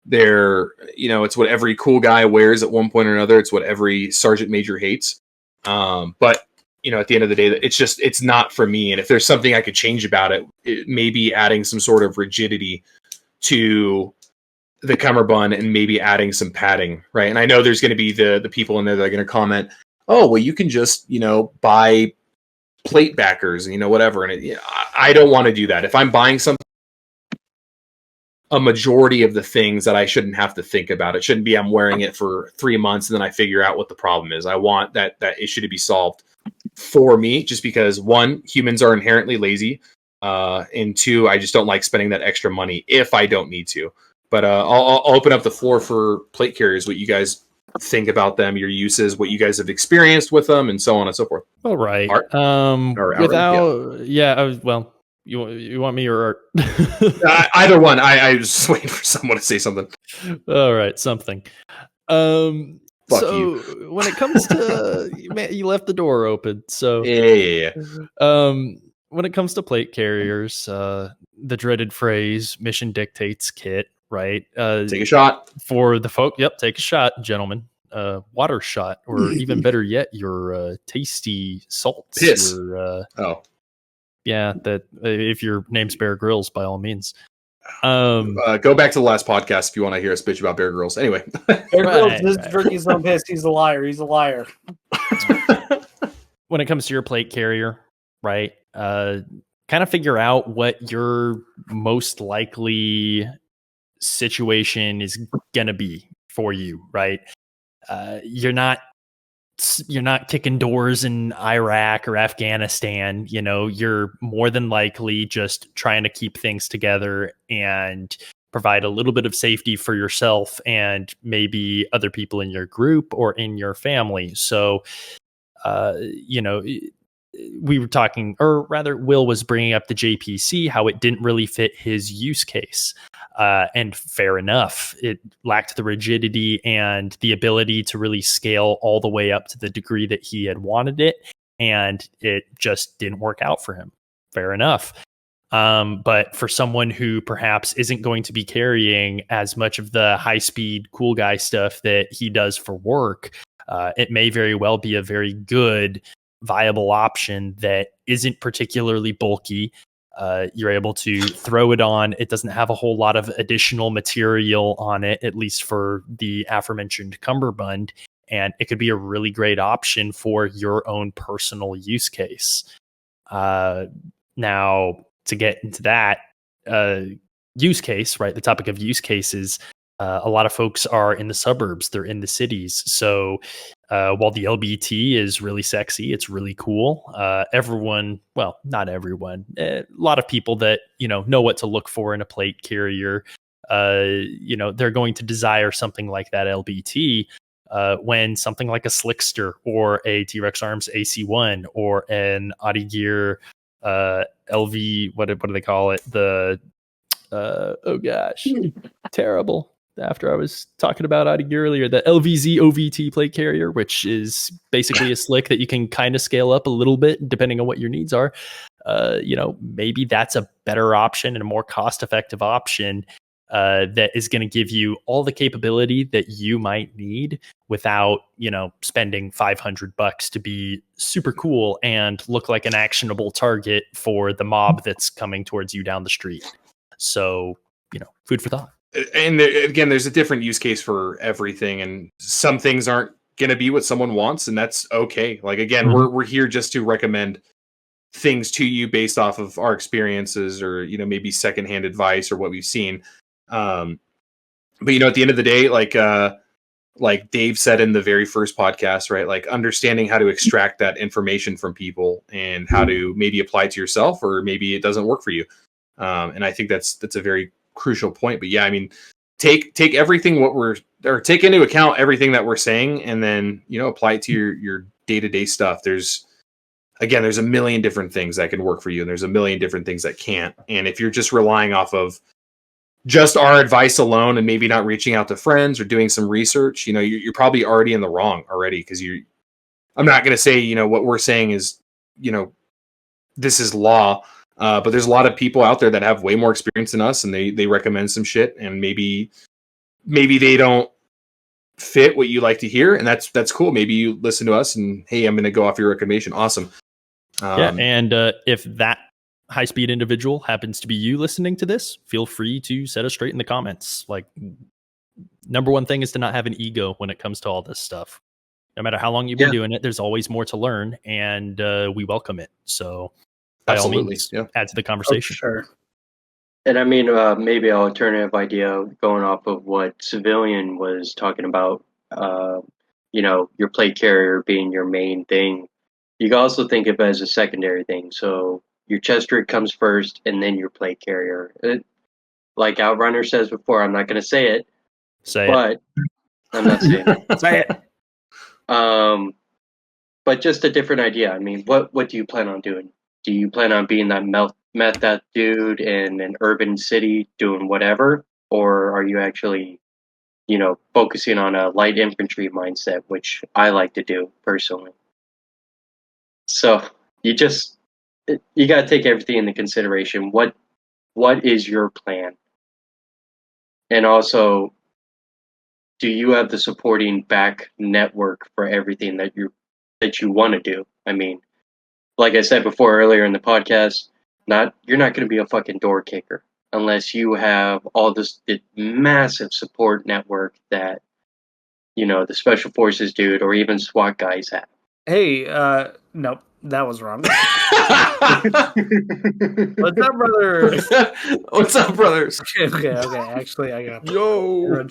They're, you know, it's what every cool guy wears at one point or another. It's what every sergeant major hates. But you know, at the end of the day, it's not for me. And if there's something I could change about it, it may be adding some sort of rigidity to the cummerbund and maybe adding some padding, right? And I know there's going to be the people in there that are going to comment, oh, well, you can just, you know, buy plate backers and, you know, whatever. And I don't want to do that. If I'm buying something, a majority of the things that I shouldn't have to think about, it shouldn't be I'm wearing it for 3 months and then I figure out what the problem is. I want that issue to be solved for me, just because, one, humans are inherently lazy, and two, I just don't like spending that extra money if I don't need to. But I'll open up the floor for plate carriers, what you guys think about them, your uses, what you guys have experienced with them, and so on and so forth. All right. Art? Well, you want me or Art? Either one. I was just waiting for someone to say something. All right, something. Fuck so you. When it comes to man, you left the door open. So Yeah. When it comes to plate carriers, the dreaded phrase "mission dictates kit," right? Take a shot for the folk. Yep, take a shot, gentlemen. Water shot, or even better yet, your tasty salts. Piss. Yeah, that if your name's Bear Grylls, by all means. Go back to the last podcast if you want to hear us bitch about Bear Grylls. Anyway, Bear Grylls doesn't drink his own piss. He's a liar. He's a liar. When it comes to your plate carrier, right? Kind of figure out what your most likely situation is gonna be for you, right? You're not kicking doors in Iraq or Afghanistan. You know, you're more than likely just trying to keep things together and provide a little bit of safety for yourself and maybe other people in your group or in your family. So, you know, we were talking, or rather, Will was bringing up the JPC, how it didn't really fit his use case. And fair enough, it lacked the rigidity and the ability to really scale all the way up to the degree that he had wanted it, and it just didn't work out for him. Fair enough. But for someone who perhaps isn't going to be carrying as much of the high speed cool guy stuff that he does for work, it may very well be a very good viable option that isn't particularly bulky. You're able to throw it on. It doesn't have a whole lot of additional material on it, at least for the aforementioned cummerbund. And it could be a really great option for your own personal use case. Now, to get into that use case, right? The topic of use cases, a lot of folks are in the suburbs, they're in the cities. So while the LBT is really sexy, it's really cool. Everyone, well, not everyone, a lot of people that, know what to look for in a plate carrier, they're going to desire something like that LBT. When something like a Slickster or a T-Rex Arms AC1 or an Audi Gear LV, what do they call it? The oh gosh, terrible. After I was talking about Audi Gear earlier, the LVZ OVT plate carrier, which is basically a slick that you can kind of scale up a little bit depending on what your needs are. Maybe that's a better option and a more cost-effective option that is going to give you all the capability that you might need without, spending $500 to be super cool and look like an actionable target for the mob that's coming towards you down the street. So, food for thought. And again, there's a different use case for everything, and some things aren't going to be what someone wants, and that's okay. Like, again, we're here just to recommend things to you based off of our experiences or, maybe secondhand advice or what we've seen. But at the end of the day, like Dave said in the very first podcast, right? Like understanding how to extract that information from people and how to maybe apply it to yourself, or maybe it doesn't work for you. And I think that's a very crucial point. But yeah, I mean, take everything take into account everything that we're saying, and then apply it to your day-to-day stuff. There's a million different things that can work for you, and there's a million different things that can't. And if you're just relying off of just our advice alone and maybe not reaching out to friends or doing some research, you're probably already in the wrong already, because I'm not going to say, what we're saying is, this is law. But there's a lot of people out there that have way more experience than us, and they recommend some shit, and maybe they don't fit what you like to hear, and that's cool. Maybe you listen to us and, hey, I'm going to go off your recommendation. Awesome. And if that high-speed individual happens to be you listening to this, feel free to set us straight in the comments. Like, number one thing is to not have an ego when it comes to all this stuff. No matter how long you've been doing it, there's always more to learn, and we welcome it. So by all means, add to the conversation. Sure. And I mean, maybe an alternative idea going off of what Civilian was talking about, your plate carrier being your main thing. You can also think of it as a secondary thing. So your chest rig comes first, and then your plate carrier. Like OutRunner says before, I'm not going to say it. I'm not saying it. Say it. But just a different idea. I mean, what do you plan on doing? Do you plan on being that meth dude in an urban city doing whatever? Or are you actually, focusing on a light infantry mindset, which I like to do personally? So you got to take everything into consideration. What is your plan? And also, do you have the supporting back network for everything that you want to do? I mean, like I said before earlier in the podcast, you're not going to be a fucking door kicker unless you have all the massive support network that the special forces dude or even SWAT guys have. Hey, nope, that was wrong. What's up, brother? What's up, brothers? Okay. Actually, I got yo.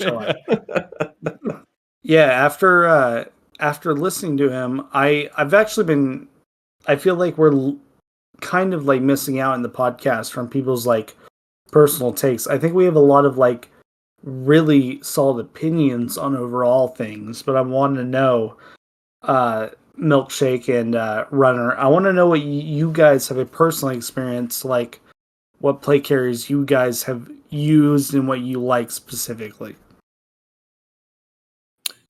Yeah, after listening to him, I've actually been. I feel like we're kind of like missing out in the podcast from people's like personal takes. I think we have a lot of like really solid opinions on overall things, but I want to know, Milkshake and Runner, I want to know what you guys have a personal experience, like what plate carriers you guys have used and what you like specifically.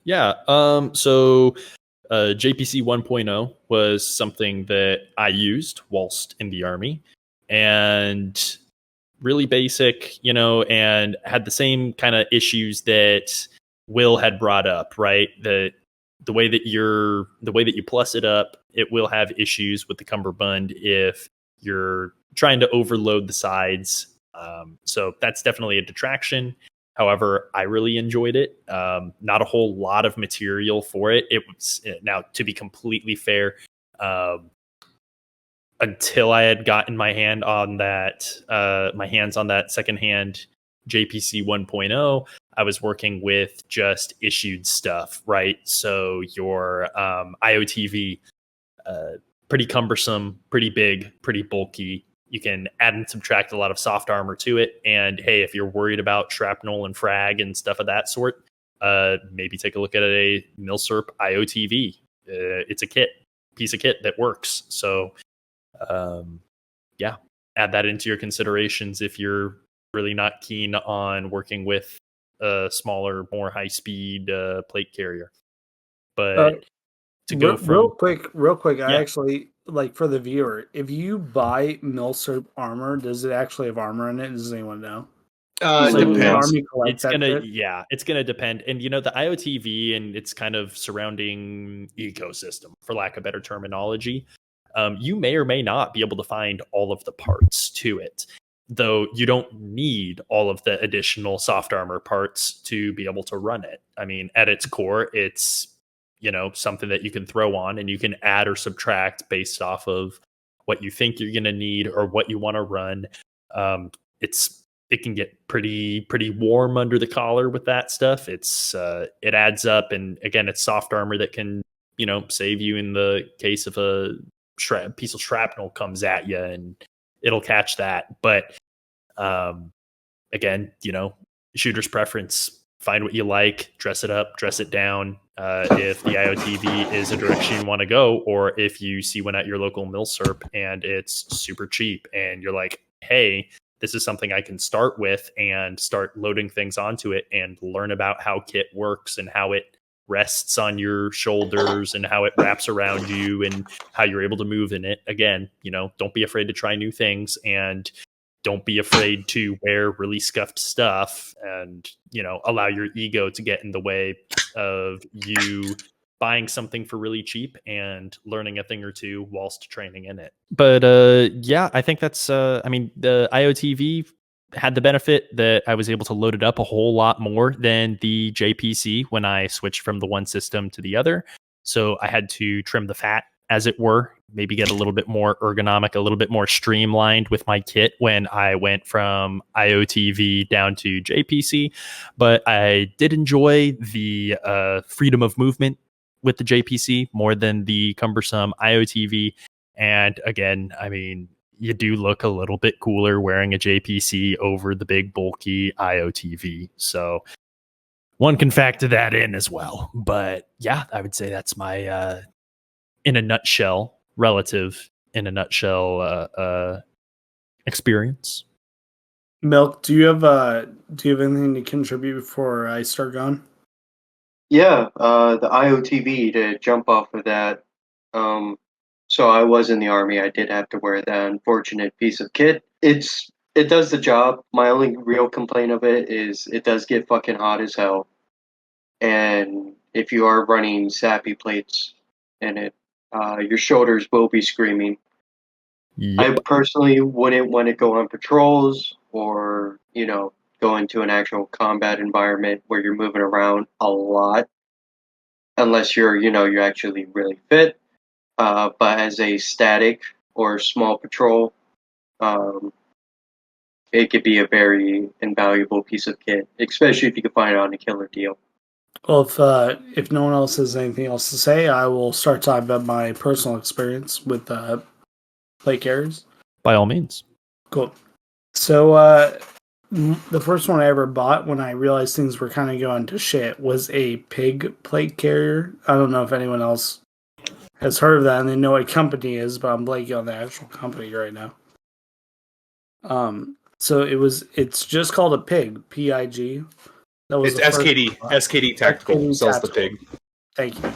Yeah. So JPC 1.0 was something that I used whilst in the Army. and really basic, and had the same kind of issues that Will had brought up, right? The way that you plus it up, it will have issues with the cummerbund if you're trying to overload the sides. So that's definitely a detraction. However, I really enjoyed it. Not a whole lot of material for it. It was, now, to be completely fair, until I had gotten my hands on that secondhand JPC 1.0, I was working with just issued stuff, right? So your IOTV, pretty cumbersome, pretty big, pretty bulky. You can add and subtract a lot of soft armor to it. And hey, if you're worried about shrapnel and frag and stuff of that sort, maybe take a look at a Milsurp IOTV. It's a piece of kit that works. So add that into your considerations if you're really not keen on working with a smaller, more high-speed plate carrier. But to go from real quick, I actually, like, for the viewer, if you buy Milsurp armor, does it actually have armor in it? Does anyone know? Depends. It's gonna depend. And the IOTV and its kind of surrounding ecosystem, for lack of better terminology, you may or may not be able to find all of the parts to it, though you don't need all of the additional soft armor parts to be able to run it. I mean, at its core, it's something that you can throw on and you can add or subtract based off of what you think you're going to need or what you want to run. It can get pretty warm under the collar with that stuff. It adds up, and again, it's soft armor that can save you in the case of a piece of shrapnel comes at you, and it'll catch that. But again, shooter's preference. Find what you like, dress it up, dress it down. If the IOTV is a direction you want to go, or if you see one at your local Milsurp and it's super cheap and you're like, hey, this is something I can start with and start loading things onto it and learn about how kit works and how it rests on your shoulders and how it wraps around you and how you're able to move in it. Again, don't be afraid to try new things, and don't be afraid to wear really scuffed stuff, and allow your ego to get in the way of you buying something for really cheap and learning a thing or two whilst training in it. But I think that's the IOTV had the benefit that I was able to load it up a whole lot more than the JPC when I switched from the one system to the other. So I had to trim the fat, as it were, maybe get a little bit more ergonomic, a little bit more streamlined with my kit when I went from IOTV down to JPC. But I did enjoy the freedom of movement with the JPC more than the cumbersome IOTV. And again, I mean, you do look a little bit cooler wearing a JPC over the big bulky IOTV. So one can factor that in as well. But yeah, I would say that's my in a nutshell experience. Milk, do you have anything to contribute before I start going? Yeah, the IOTV, to jump off of that. So I was in the army. I did have to wear that unfortunate piece of kit. It does the job. My only real complaint of it is it does get fucking hot as hell. And if you are running sappy plates in it, your shoulders will be screaming. Yep. I personally wouldn't want to go on patrols or, go into an actual combat environment where you're moving around a lot, unless you're actually really fit. But as a static or small patrol, it could be a very invaluable piece of kit, especially if you can find it on a killer deal. Well, if no one else has anything else to say, I will start talking about my personal experience with plate carriers. By all means. Cool. So the first one I ever bought when I realized things were kind of going to shit was a pig plate carrier. I don't know if anyone else has heard of that and they know what company is, but I'm blanking on the actual company right now. So it's just called a pig, PIG. It's SKD Tactical SKD sells Tactical. the pig. Thank you.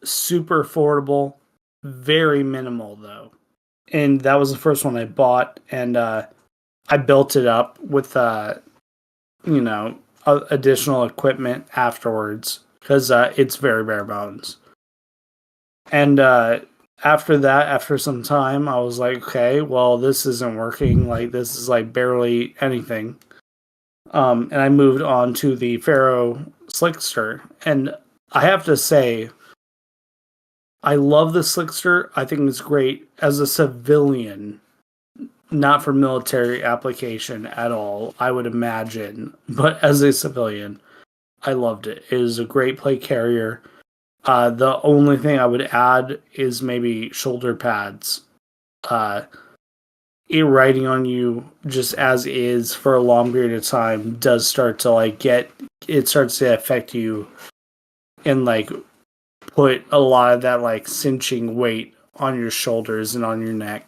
Super affordable, very minimal though. and that was the first one I bought, and I built it up with additional equipment afterwards because it's very bare bones. And after that, after some time, I was like, okay, well, this isn't working. Like, this is like barely anything. And I moved on to the Pharaoh Slickster. And I have to say, I love the Slickster. I think it's great as a civilian, not for military application at all, I would imagine. But as a civilian, I loved it. It is a great plate carrier. The only thing I would add is maybe shoulder pads. It riding on you just as is for a long period of time does start to it starts to affect you and like put a lot of that like cinching weight on your shoulders and on your neck.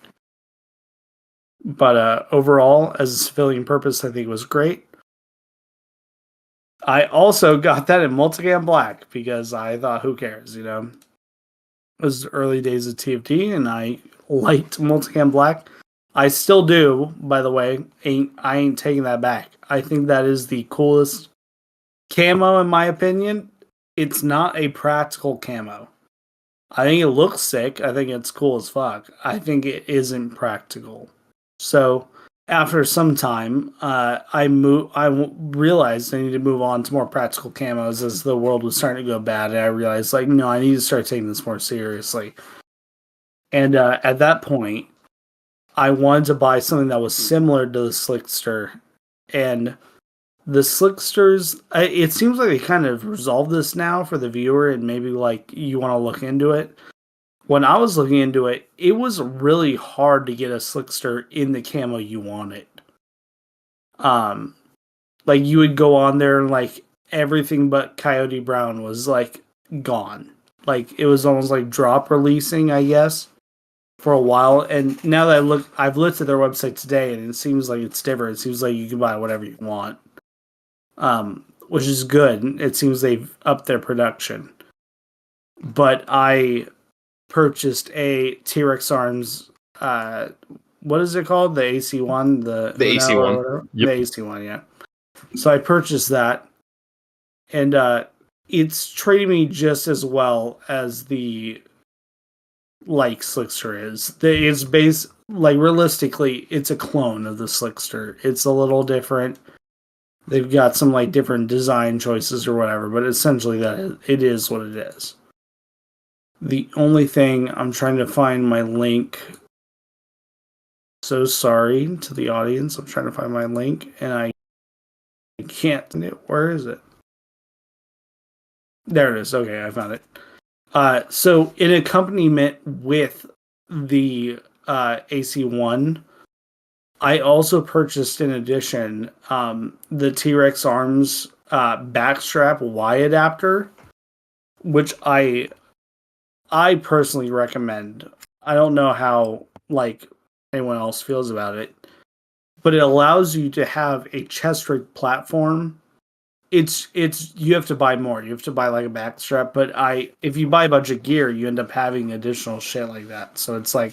But overall, as a civilian purpose, I think it was great. I also got that in multicam black because I thought, who cares, It was the early days of TFT, and I liked multicam black. I still do, by the way. I ain't taking that back. I think that is the coolest camo, in my opinion. It's not a practical camo. I think it looks sick. I think it's cool as fuck. I think it isn't practical. So after some time, I realized I need to move on to more practical camos as the world was starting to go bad. And I realized, no, I need to start taking this more seriously. And at that point, I wanted to buy something that was similar to the Slickster. And the Slicksters, it seems like they kind of resolved this now for the viewer, and maybe you want to look into it. When I was looking into it, it was really hard to get a Slickster in the camo you wanted. You would go on there and everything but Coyote Brown was gone. It was almost like drop releasing, I guess, for a while. And now that I've looked at their website today, and it seems like it's different. It seems like you can buy whatever you want, which is good. It seems they've upped their production. But I purchased a T-Rex Arms, what is it called? The AC1? The AC1. Yep. The AC1, yeah. So I purchased that, and it's treating me just as well as the Slickster is. It's realistically, it's a clone of the Slickster. It's a little different. They've got some different design choices or whatever, but essentially it is what it is. The only thing, I'm trying to find my link. So sorry to the audience. I'm trying to find my link, and I can't. Where is it? There it is. Okay, I found it. So in accompaniment with the AC1, I also purchased in addition the T-Rex Arms backstrap Y adapter, which I personally recommend. I don't know how anyone else feels about it, but it allows you to have a chest rig platform. It's you have to buy more. You have to buy a backstrap, but if you buy a bunch of gear, you end up having additional shit like that. So it's I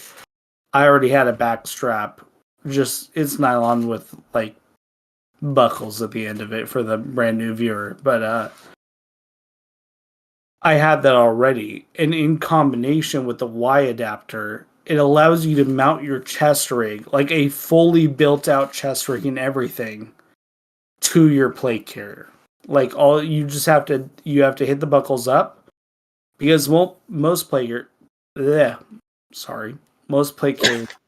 already had a backstrap. Just it's nylon with buckles at the end of it for the brand new viewer, but I had that already, and in combination with the Y adapter, it allows you to mount your chest rig, a fully built out chest rig and everything, to your plate carrier. You have to hit the buckles up, because most plate carriers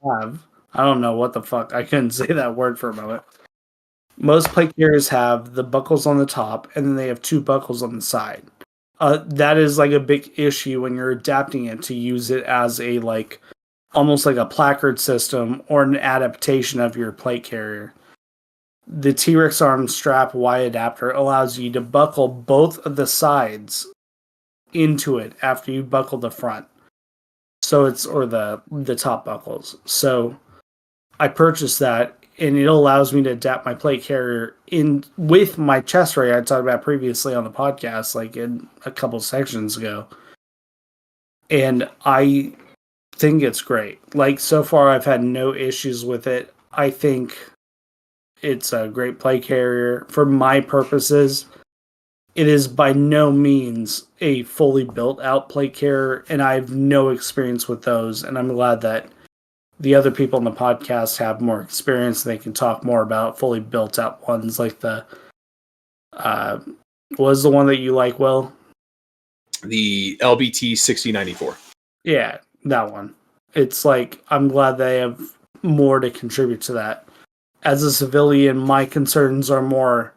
have, I don't know what the fuck, I couldn't say that word for a moment. Most plate carriers have the buckles on the top, and then they have two buckles on the side. That is a big issue when you're adapting it to use it as a almost like a placard system or an adaptation of your plate carrier. The T-Rex Arm strap Y adapter allows you to buckle both of the sides into it after you buckle the front. So or the top buckles. So I purchased that, and it allows me to adapt my plate carrier in with my chest rig I talked about previously on the podcast, in a couple sections ago. And I think it's great. Like, so far, I've had no issues with it. I think it's a great play carrier. For my purposes, it is by no means a fully built out plate carrier, and I have no experience with those. And I'm glad that the other people on the podcast have more experience. They can talk more about fully built out ones, like the was the one that you like, Will? The LBT 6094. Yeah, that one. It's like, I'm glad they have more to contribute to that. As a civilian, my concerns are more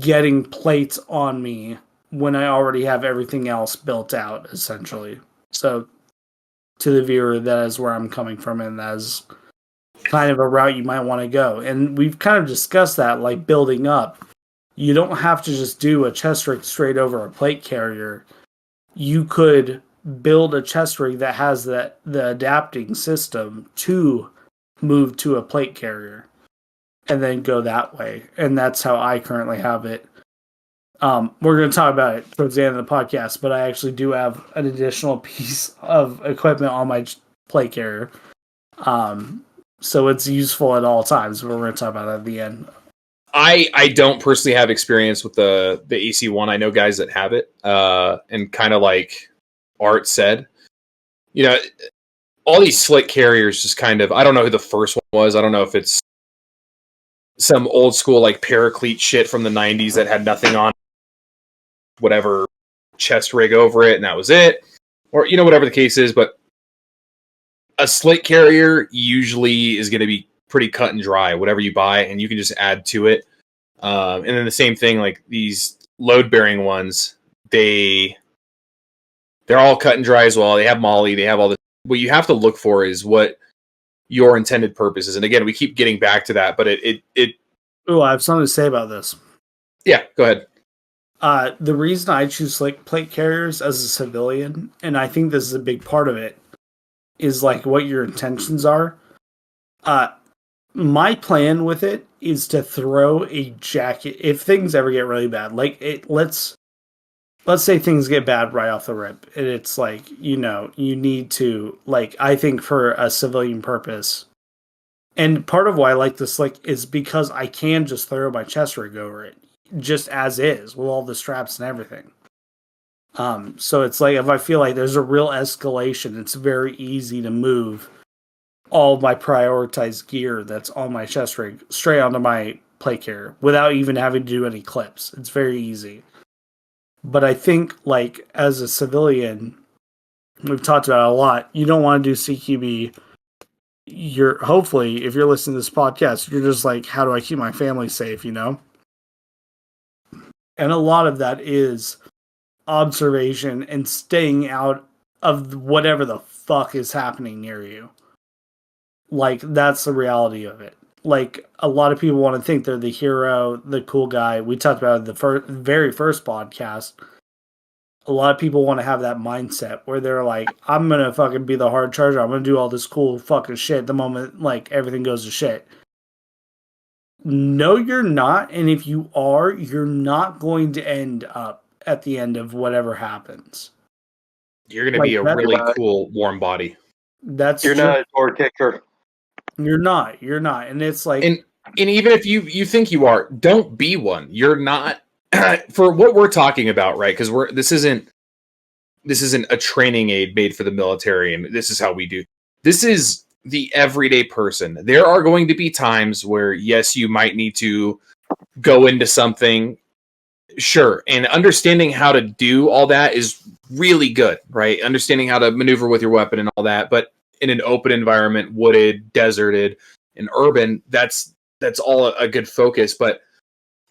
getting plates on me when I already have everything else built out, essentially. So, to the viewer, that is where I'm coming from, and that is kind of a route you might want to go. And we've kind of discussed that, like building up. You don't have to just do a chest rig straight over a plate carrier. You could build a chest rig that has the adapting system to move to a plate carrier and then go that way. And that's how I currently have it. We're going to talk about it towards the end of the podcast, but I actually do have an additional piece of equipment on my plate carrier. So it's useful at all times. We're going to talk about that at the end. I don't personally have experience with the AC1. I know guys that have it. And kind of like Art said, you know, all these slick carriers just kind of, I don't know who the first one was. I don't know if it's some old school like Paraclete shit from the 90s that had nothing on whatever chest rig over it and that was it. Or, you know, whatever the case is. But a slick carrier usually is going to be pretty cut and dry, whatever you buy, and you can just add to it. And then the same thing, like these load-bearing ones, they're all cut and dry as well. They have molly, they have all this. What you have to look for is what your intended purpose is. And again, we keep getting back to that, but it Oh, I have something to say about this. Yeah, go ahead. The reason I choose like plate carriers as a civilian, and I think this is a big part of it, is like what your intentions are. My plan with it is to throw a jacket if things ever get really bad. Like let's say things get bad right off the rip, and it's like, you know, you need to, like, I think for a civilian purpose, and part of why I like this like is because I can just throw my chest rig over it just as is with all the straps and everything. So it's like, if I feel like there's a real escalation, it's very easy to move all my prioritized gear that's on my chest rig straight onto my plate carrier without even having to do any clips. It's very easy. But I think, like, as a civilian, we've talked about it a lot. You don't want to do CQB. Hopefully, if you're listening to this podcast, you're just like, how do I keep my family safe, you know? And a lot of that is observation and staying out of whatever the fuck is happening near you. Like, that's the reality of it. Like, a lot of people want to think they're the hero, the cool guy. We talked about it in the very first podcast. A lot of people want to have that mindset where they're like, I'm going to fucking be the hard charger. I'm going to do all this cool fucking shit the moment, like, everything goes to shit. No, you're not. And if you are, you're not going to end up at the end of whatever happens. You're going to be a really cool warm body. You're not a door kicker. You're not. And it's like, and even if you think you are, don't be one. You're not. For what we're talking about, right? Because this isn't a training aid made for the military, and this is how we do. This is the everyday person. There are going to be times where, yes, you might need to go into something. Sure. And understanding how to do all that is really good, right? Understanding how to maneuver with your weapon and all that. But in an open environment, wooded, deserted, and urban, that's all a good focus. But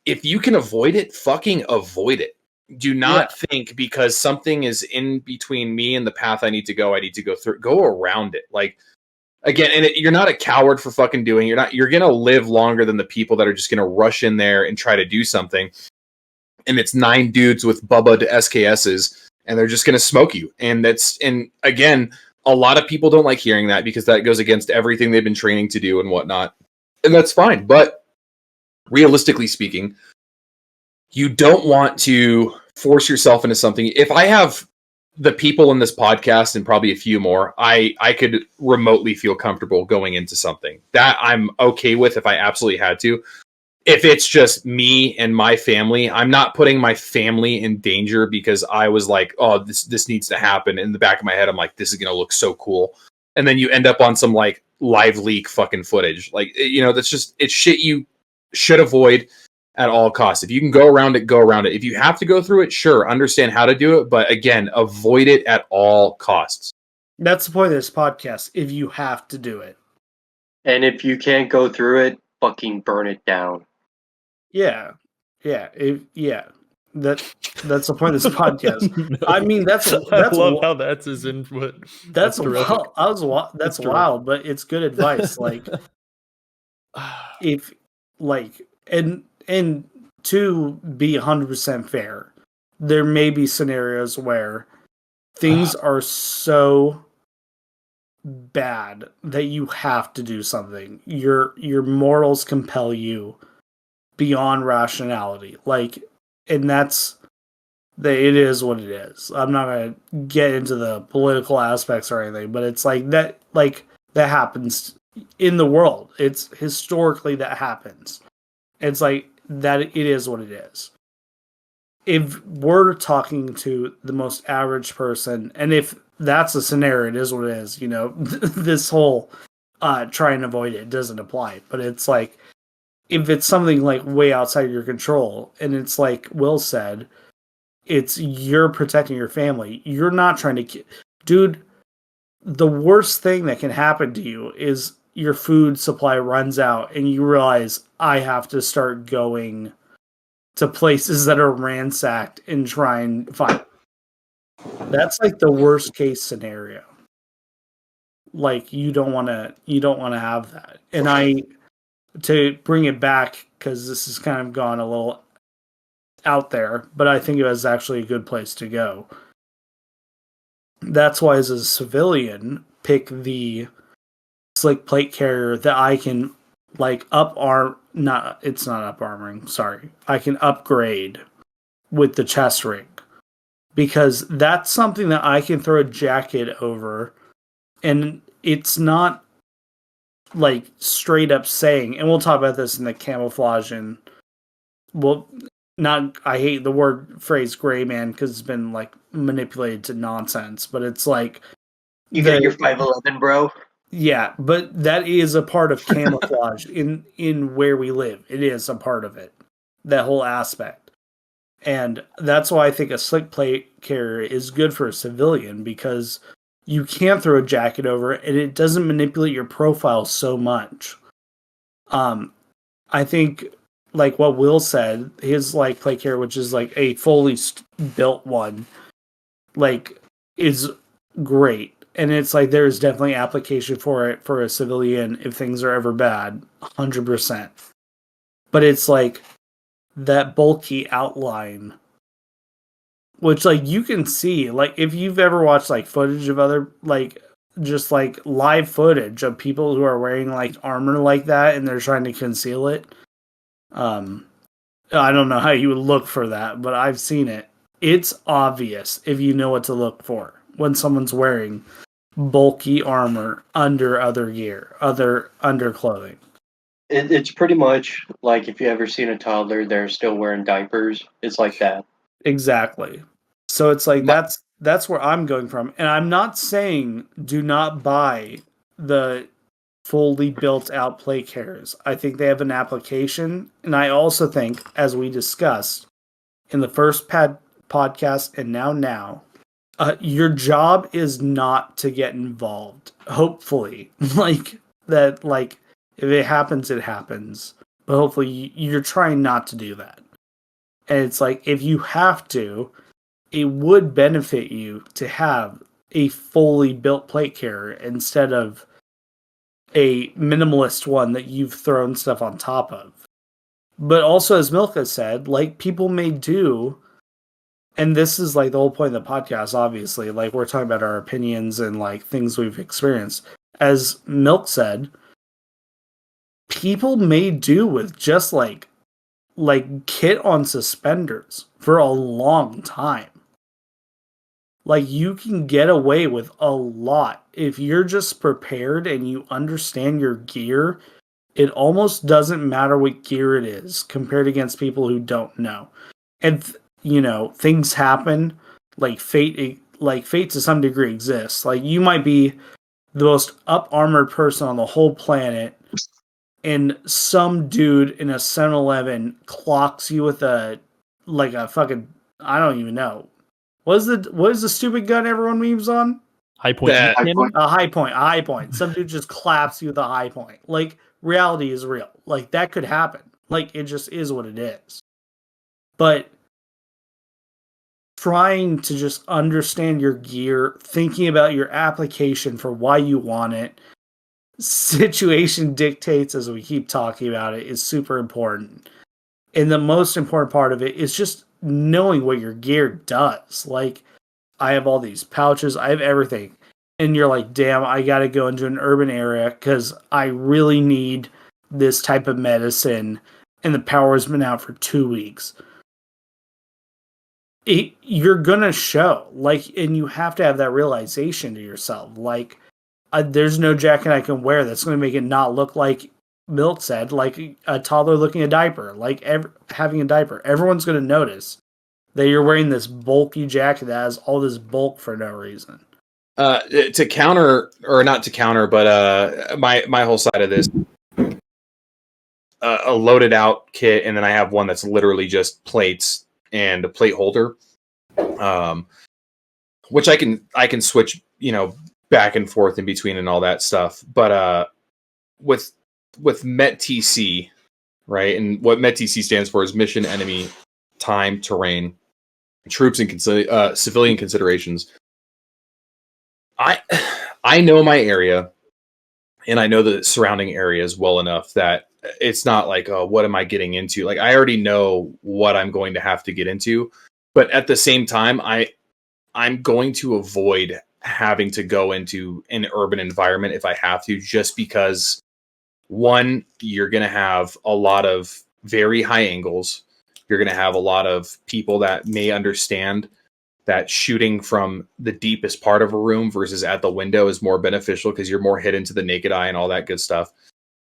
if you can avoid it, fucking avoid it. Do not think because something is in between me and the path I need to go through. Go around it. Like, again, and you're not a coward for fucking doing. You're gonna live longer than the people that are just gonna rush in there and try to do something. And it's 9 dudes with Bubba to SKSs, and they're just gonna smoke you. And again, a lot of people don't like hearing that because that goes against everything they've been training to do and whatnot. And that's fine. But realistically speaking, you don't want to force yourself into something. If I have the people in this podcast and probably a few more, I could remotely feel comfortable going into something that I'm okay with if I absolutely had to. If it's just me and my family, I'm not putting my family in danger because I was like, oh, this needs to happen. In the back of my head, I'm like, this is going to look so cool. And then you end up on some like live leak fucking footage. Like, that's just, it's shit you should avoid at all costs. If you can go around it, go around it. If you have to go through it, sure, understand how to do it. But again, avoid it at all costs. That's the point of this podcast. If you have to do it. And if you can't go through it, fucking burn it down. Yeah. Yeah. That's the point of this podcast. No. I mean, that's I love how that's his input. That's wild. That's wild, but it's good advice. Like, if like, and to be 100% fair, there may be scenarios where things are so bad that you have to do something. Your morals compel you beyond rationality. Like, and it is what it is. I'm not gonna get into the political aspects or anything, but it's like that happens in the world. It's historically that happens. It's like that. It is what it is. If we're talking to the most average person, and if that's a scenario, it is what it is. This whole try and avoid it doesn't apply. But it's like, if it's something like way outside your control, and it's like Will said, it's you're protecting your family. You're not trying to, dude. The worst thing that can happen to you is your food supply runs out, and you realize I have to start going to places that are ransacked and try and find. That's like the worst case scenario. Like, you don't want to have that. And to bring it back, because this has kind of gone a little out there, but I think it was actually a good place to go. That's why, as a civilian, pick the slick plate carrier that I can like it's not up armoring, sorry. I can upgrade with the chest ring, because that's something that I can throw a jacket over, and it's not like straight up saying, and we'll talk about this in the camouflage, and I hate the phrase gray man because it's been like manipulated to nonsense, but it's like you got your 5'11", bro. Yeah, but that is a part of camouflage in where we live. It is a part of it, that whole aspect. And that's why I think a slick plate carrier is good for a civilian, because you can throw a jacket over it and it doesn't manipulate your profile so much. I think, like what Will said, his like plate carrier, which is like a fully built one, like, is great. And it's like, there's definitely application for it for a civilian if things are ever bad, 100%. But it's like that bulky outline, which like you can see, like if you've ever watched like footage of other, like just like live footage of people who are wearing like armor like that and they're trying to conceal it. I don't know how you would look for that, but I've seen it. It's obvious if you know what to look for when someone's wearing bulky armor under other gear, other underclothing. It's pretty much like if you ever seen a toddler, they're still wearing diapers. It's like that. Exactly. So it's like that's where I'm going from. And I'm not saying do not buy the fully built out plate carriers. I think they have an application. And I also think, as we discussed in the first podcast and now, your job is not to get involved. Hopefully, like that, like if it happens, it happens. But hopefully, you're trying not to do that. And it's like, if you have to, it would benefit you to have a fully built plate carrier instead of a minimalist one that you've thrown stuff on top of. But also, as Milka said, like, people may do. And this is like the whole point of the podcast, obviously. Like, we're talking about our opinions and like things we've experienced. As Milk said, people may do with just like kit on suspenders for a long time. Like, you can get away with a lot if you're just prepared and you understand your gear. It almost doesn't matter what gear it is compared against people who don't know. And things happen. Like fate to some degree exists. Like, you might be the most up armored person on the whole planet, and some dude in a 7-Eleven clocks you with a fucking, I don't even know. What is the stupid gun everyone memes on? High point. High point. A high point. A high point. Some dude just claps you with a high point. Like, reality is real. Like, that could happen. Like, it just is what it is. But trying to just understand your gear, thinking about your application for why you want it, situation dictates, as we keep talking about it, is super important. And the most important part of it is just knowing what your gear does. Like, I have all these pouches, I have everything. And you're like, damn, I got to go into an urban area because I really need this type of medicine. And the power's been out for 2 weeks. You're going to show. Like, and you have to have that realization to yourself. Like, there's no jacket I can wear that's going to make it not look like Milk said, like a toddler looking a diaper, like having a diaper. Everyone's going to notice that you're wearing this bulky jacket that has all this bulk for no reason. To counter, or not to counter, but my whole side of this, a loaded out kit, and then I have one that's literally just plates and a plate holder, which I can switch, back and forth in between and all that stuff. But with METTC, right, and what METTC stands for is mission, enemy, time, terrain, troops, and civilian considerations. I know my area, and I know the surrounding areas well enough that it's not like, oh, what am I getting into? Like, I already know what I'm going to have to get into, but at the same time, I'm going to avoid having to go into an urban environment if I have to, just because, one, you're going to have a lot of very high angles. You're going to have a lot of people that may understand that shooting from the deepest part of a room versus at the window is more beneficial because you're more hidden to the naked eye and all that good stuff.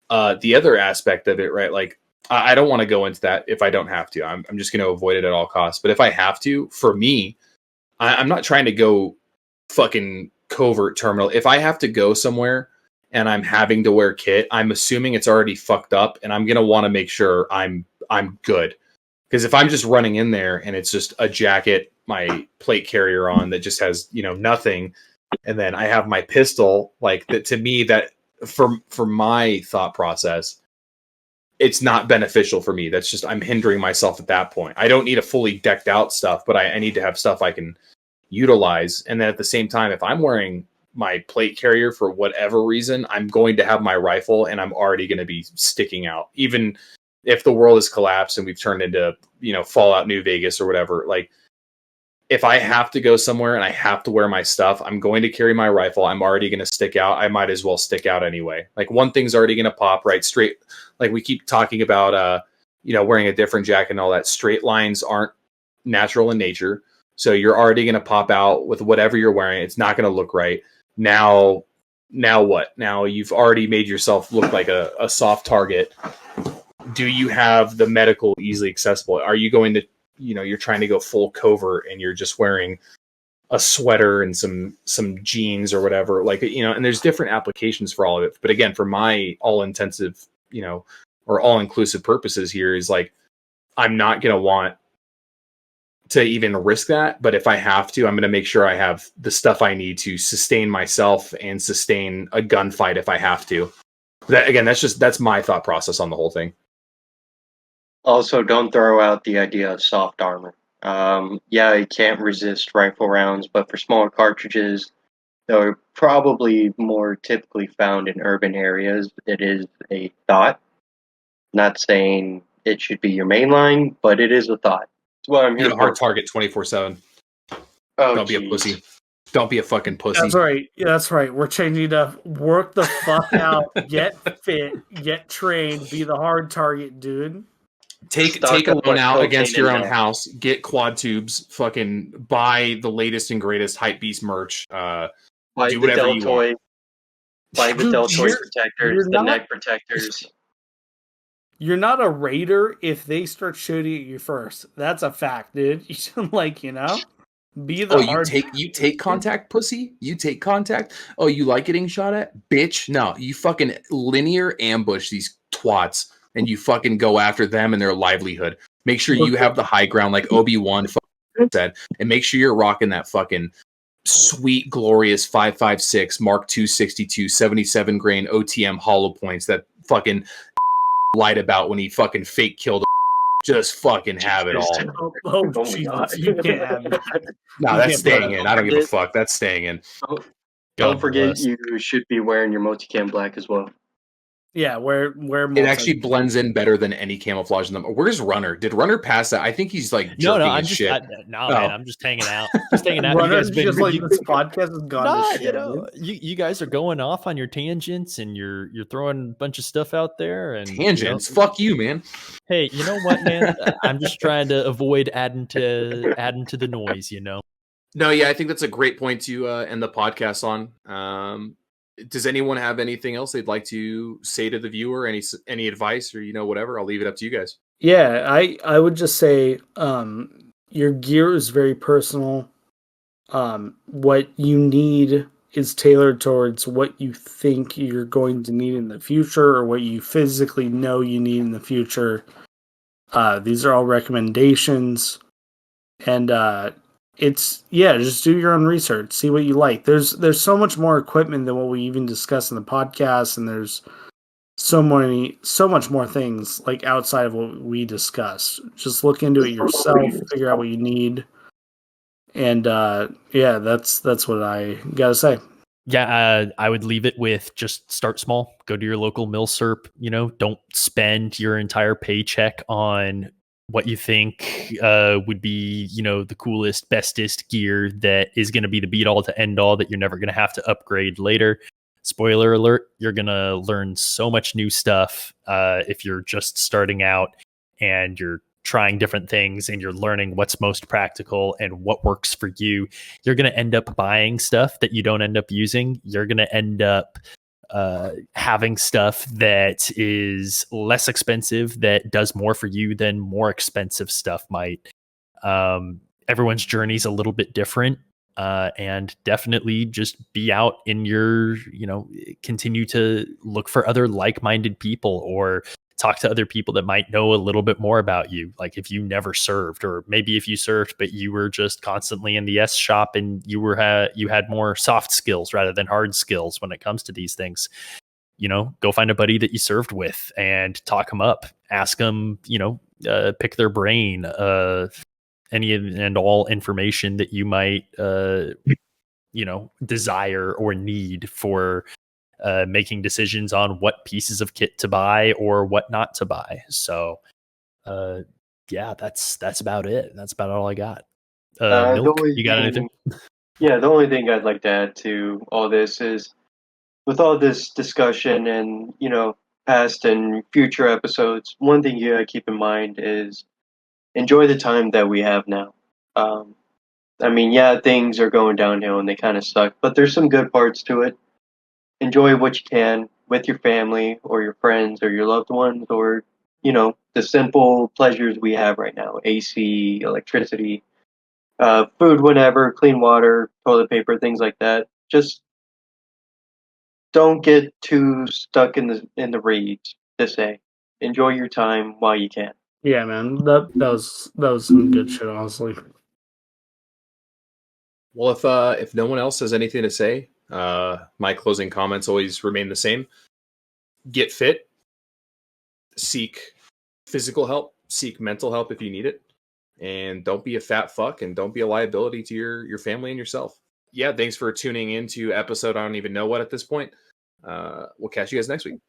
The other aspect of it, right? Like, I don't want to go into that if I don't have to. I'm just going to avoid it at all costs. But if I have to, for me, I'm not trying to go fucking covert terminal. If I have to go somewhere and I'm having to wear kit, I'm assuming it's already fucked up, and I'm going to want to make sure I'm good. Because if I'm just running in there and it's just a jacket, my plate carrier on that just has, nothing, and then I have my pistol, like, that, to me, that for my thought process, it's not beneficial for me. That's just, I'm hindering myself at that point. I don't need a fully decked out stuff, but I need to have stuff I can utilize. And then at the same time, if I'm wearing my plate carrier for whatever reason, I'm going to have my rifle, and I'm already going to be sticking out. Even if the world has collapsed and we've turned into, Fallout New Vegas or whatever, like, if I have to go somewhere and I have to wear my stuff, I'm going to carry my rifle. I'm already going to stick out. I might as well stick out anyway. Like, one thing's already going to pop right straight. Like, we keep talking about, wearing a different jacket and all that. Straight lines aren't natural in nature. So you're already going to pop out with whatever you're wearing. It's not going to look right. Now what? Now you've already made yourself look like a soft target. Do you have the medical easily accessible? Are you going to, you're trying to go full covert and you're just wearing a sweater and some jeans or whatever, like, and there's different applications for all of it. But again, for my all intensive, or all inclusive purposes here, is like, I'm not going to want to even risk that. But if I have to, I'm going to make sure I have the stuff I need to sustain myself and sustain a gunfight if I have to. That, again, that's my thought process on the whole thing. Also, don't throw out the idea of soft armor. Yeah, it can't resist rifle rounds, but for smaller cartridges, they're probably more typically found in urban areas. It is a thought. Not saying it should be your main line, but it is a thought. It's what I'm here for. Hard target 24/7. Oh, don't be a pussy. Don't be a fucking pussy. That's right. Yeah, that's right. We're changing to work the fuck out, get fit, get trained, be the hard target, dude. Take a loan out against your own house. Get quad tubes. Fucking buy the latest and greatest hype beast merch. Do whatever you want. Buy the deltoid protectors, the neck protectors. You're not a raider if they start shooting at you first. That's a fact, dude. You should be the you take contact, pussy. You take contact. Oh, you like getting shot at, bitch? No, you fucking linear ambush these twats, and you fucking go after them and their livelihood. Make sure you have the high ground, like Obi-Wan said, and make sure you're rocking that fucking sweet, glorious 5.56 Mark 262 77 grain OTM hollow points that fucking lied about when he fucking fake killed. Just fucking have it all. Oh Jesus, you can't have that. No, that's staying in. I don't give a fuck. That's staying in. Don't forget, you should be wearing your multicam black as well. Yeah, where it actually blends in better than any camouflage in them. Where's Runner? Did Runner pass that? I think he's like jerking his shit. Man, I'm just hanging out. Just hanging out. Runner's just like this podcast has gone to shit. You guys are going off on your tangents and you're throwing a bunch of stuff out there and tangents. Fuck you, man. Hey, you know what, man? I'm just trying to avoid adding to the noise. No, yeah, I think that's a great point to end the podcast on. Does anyone have anything else they'd like to say to the viewer? Any advice or whatever? I'll leave it up to you guys. Yeah, I would just say your gear is very personal. What you need is tailored towards what you think you're going to need in the future or what you physically know you need in the future. These are all recommendations, and just do your own research, see what you like. There's so much more equipment than what we even discussed in the podcast, and there's so much more things like outside of what we discussed. Just look into it yourself, figure out what you need, and that's what I gotta say. Yeah, I would leave it with just start small. Go to your local milsurp. Don't spend your entire paycheck on what you think would be, the coolest, bestest gear that is going to be the beat all to end all that you're never going to have to upgrade later. Spoiler alert, you're going to learn so much new stuff if you're just starting out and you're trying different things and you're learning what's most practical and what works for you. You're going to end up buying stuff that you don't end up using. You're going to end up having stuff that is less expensive that does more for you than more expensive stuff might. Everyone's journey is a little bit different, and definitely just be out in your, continue to look for other like-minded people or talk to other people that might know a little bit more about you. Like if you never served, or maybe if you served, but you were just constantly in the S shop and you had more soft skills rather than hard skills when it comes to these things, go find a buddy that you served with and talk them up, ask them, pick their brain, any and all information that you might, desire or need for making decisions on what pieces of kit to buy or what not to buy. So, that's about it. That's about all I got. Milk, you got anything? Yeah, the only thing I'd like to add to all this is, with all this discussion and past and future episodes, one thing you gotta keep in mind is enjoy the time that we have now. Things are going downhill and they kind of suck, but there's some good parts to it. Enjoy what you can with your family or your friends or your loved ones, or the simple pleasures we have right now: AC, electricity, food whenever, clean water, toilet paper, things like that. Just don't get too stuck in the reeds. To say, enjoy your time while you can. Yeah, man, that was some good shit, honestly. Well, if no one else has anything to say, my closing comments always remain the same. Get fit, seek physical help, seek mental help if you need it, and don't be a fat fuck and don't be a liability to your family and yourself. Yeah, thanks for tuning in to episode I don't even know what at this point. We'll catch you guys next week.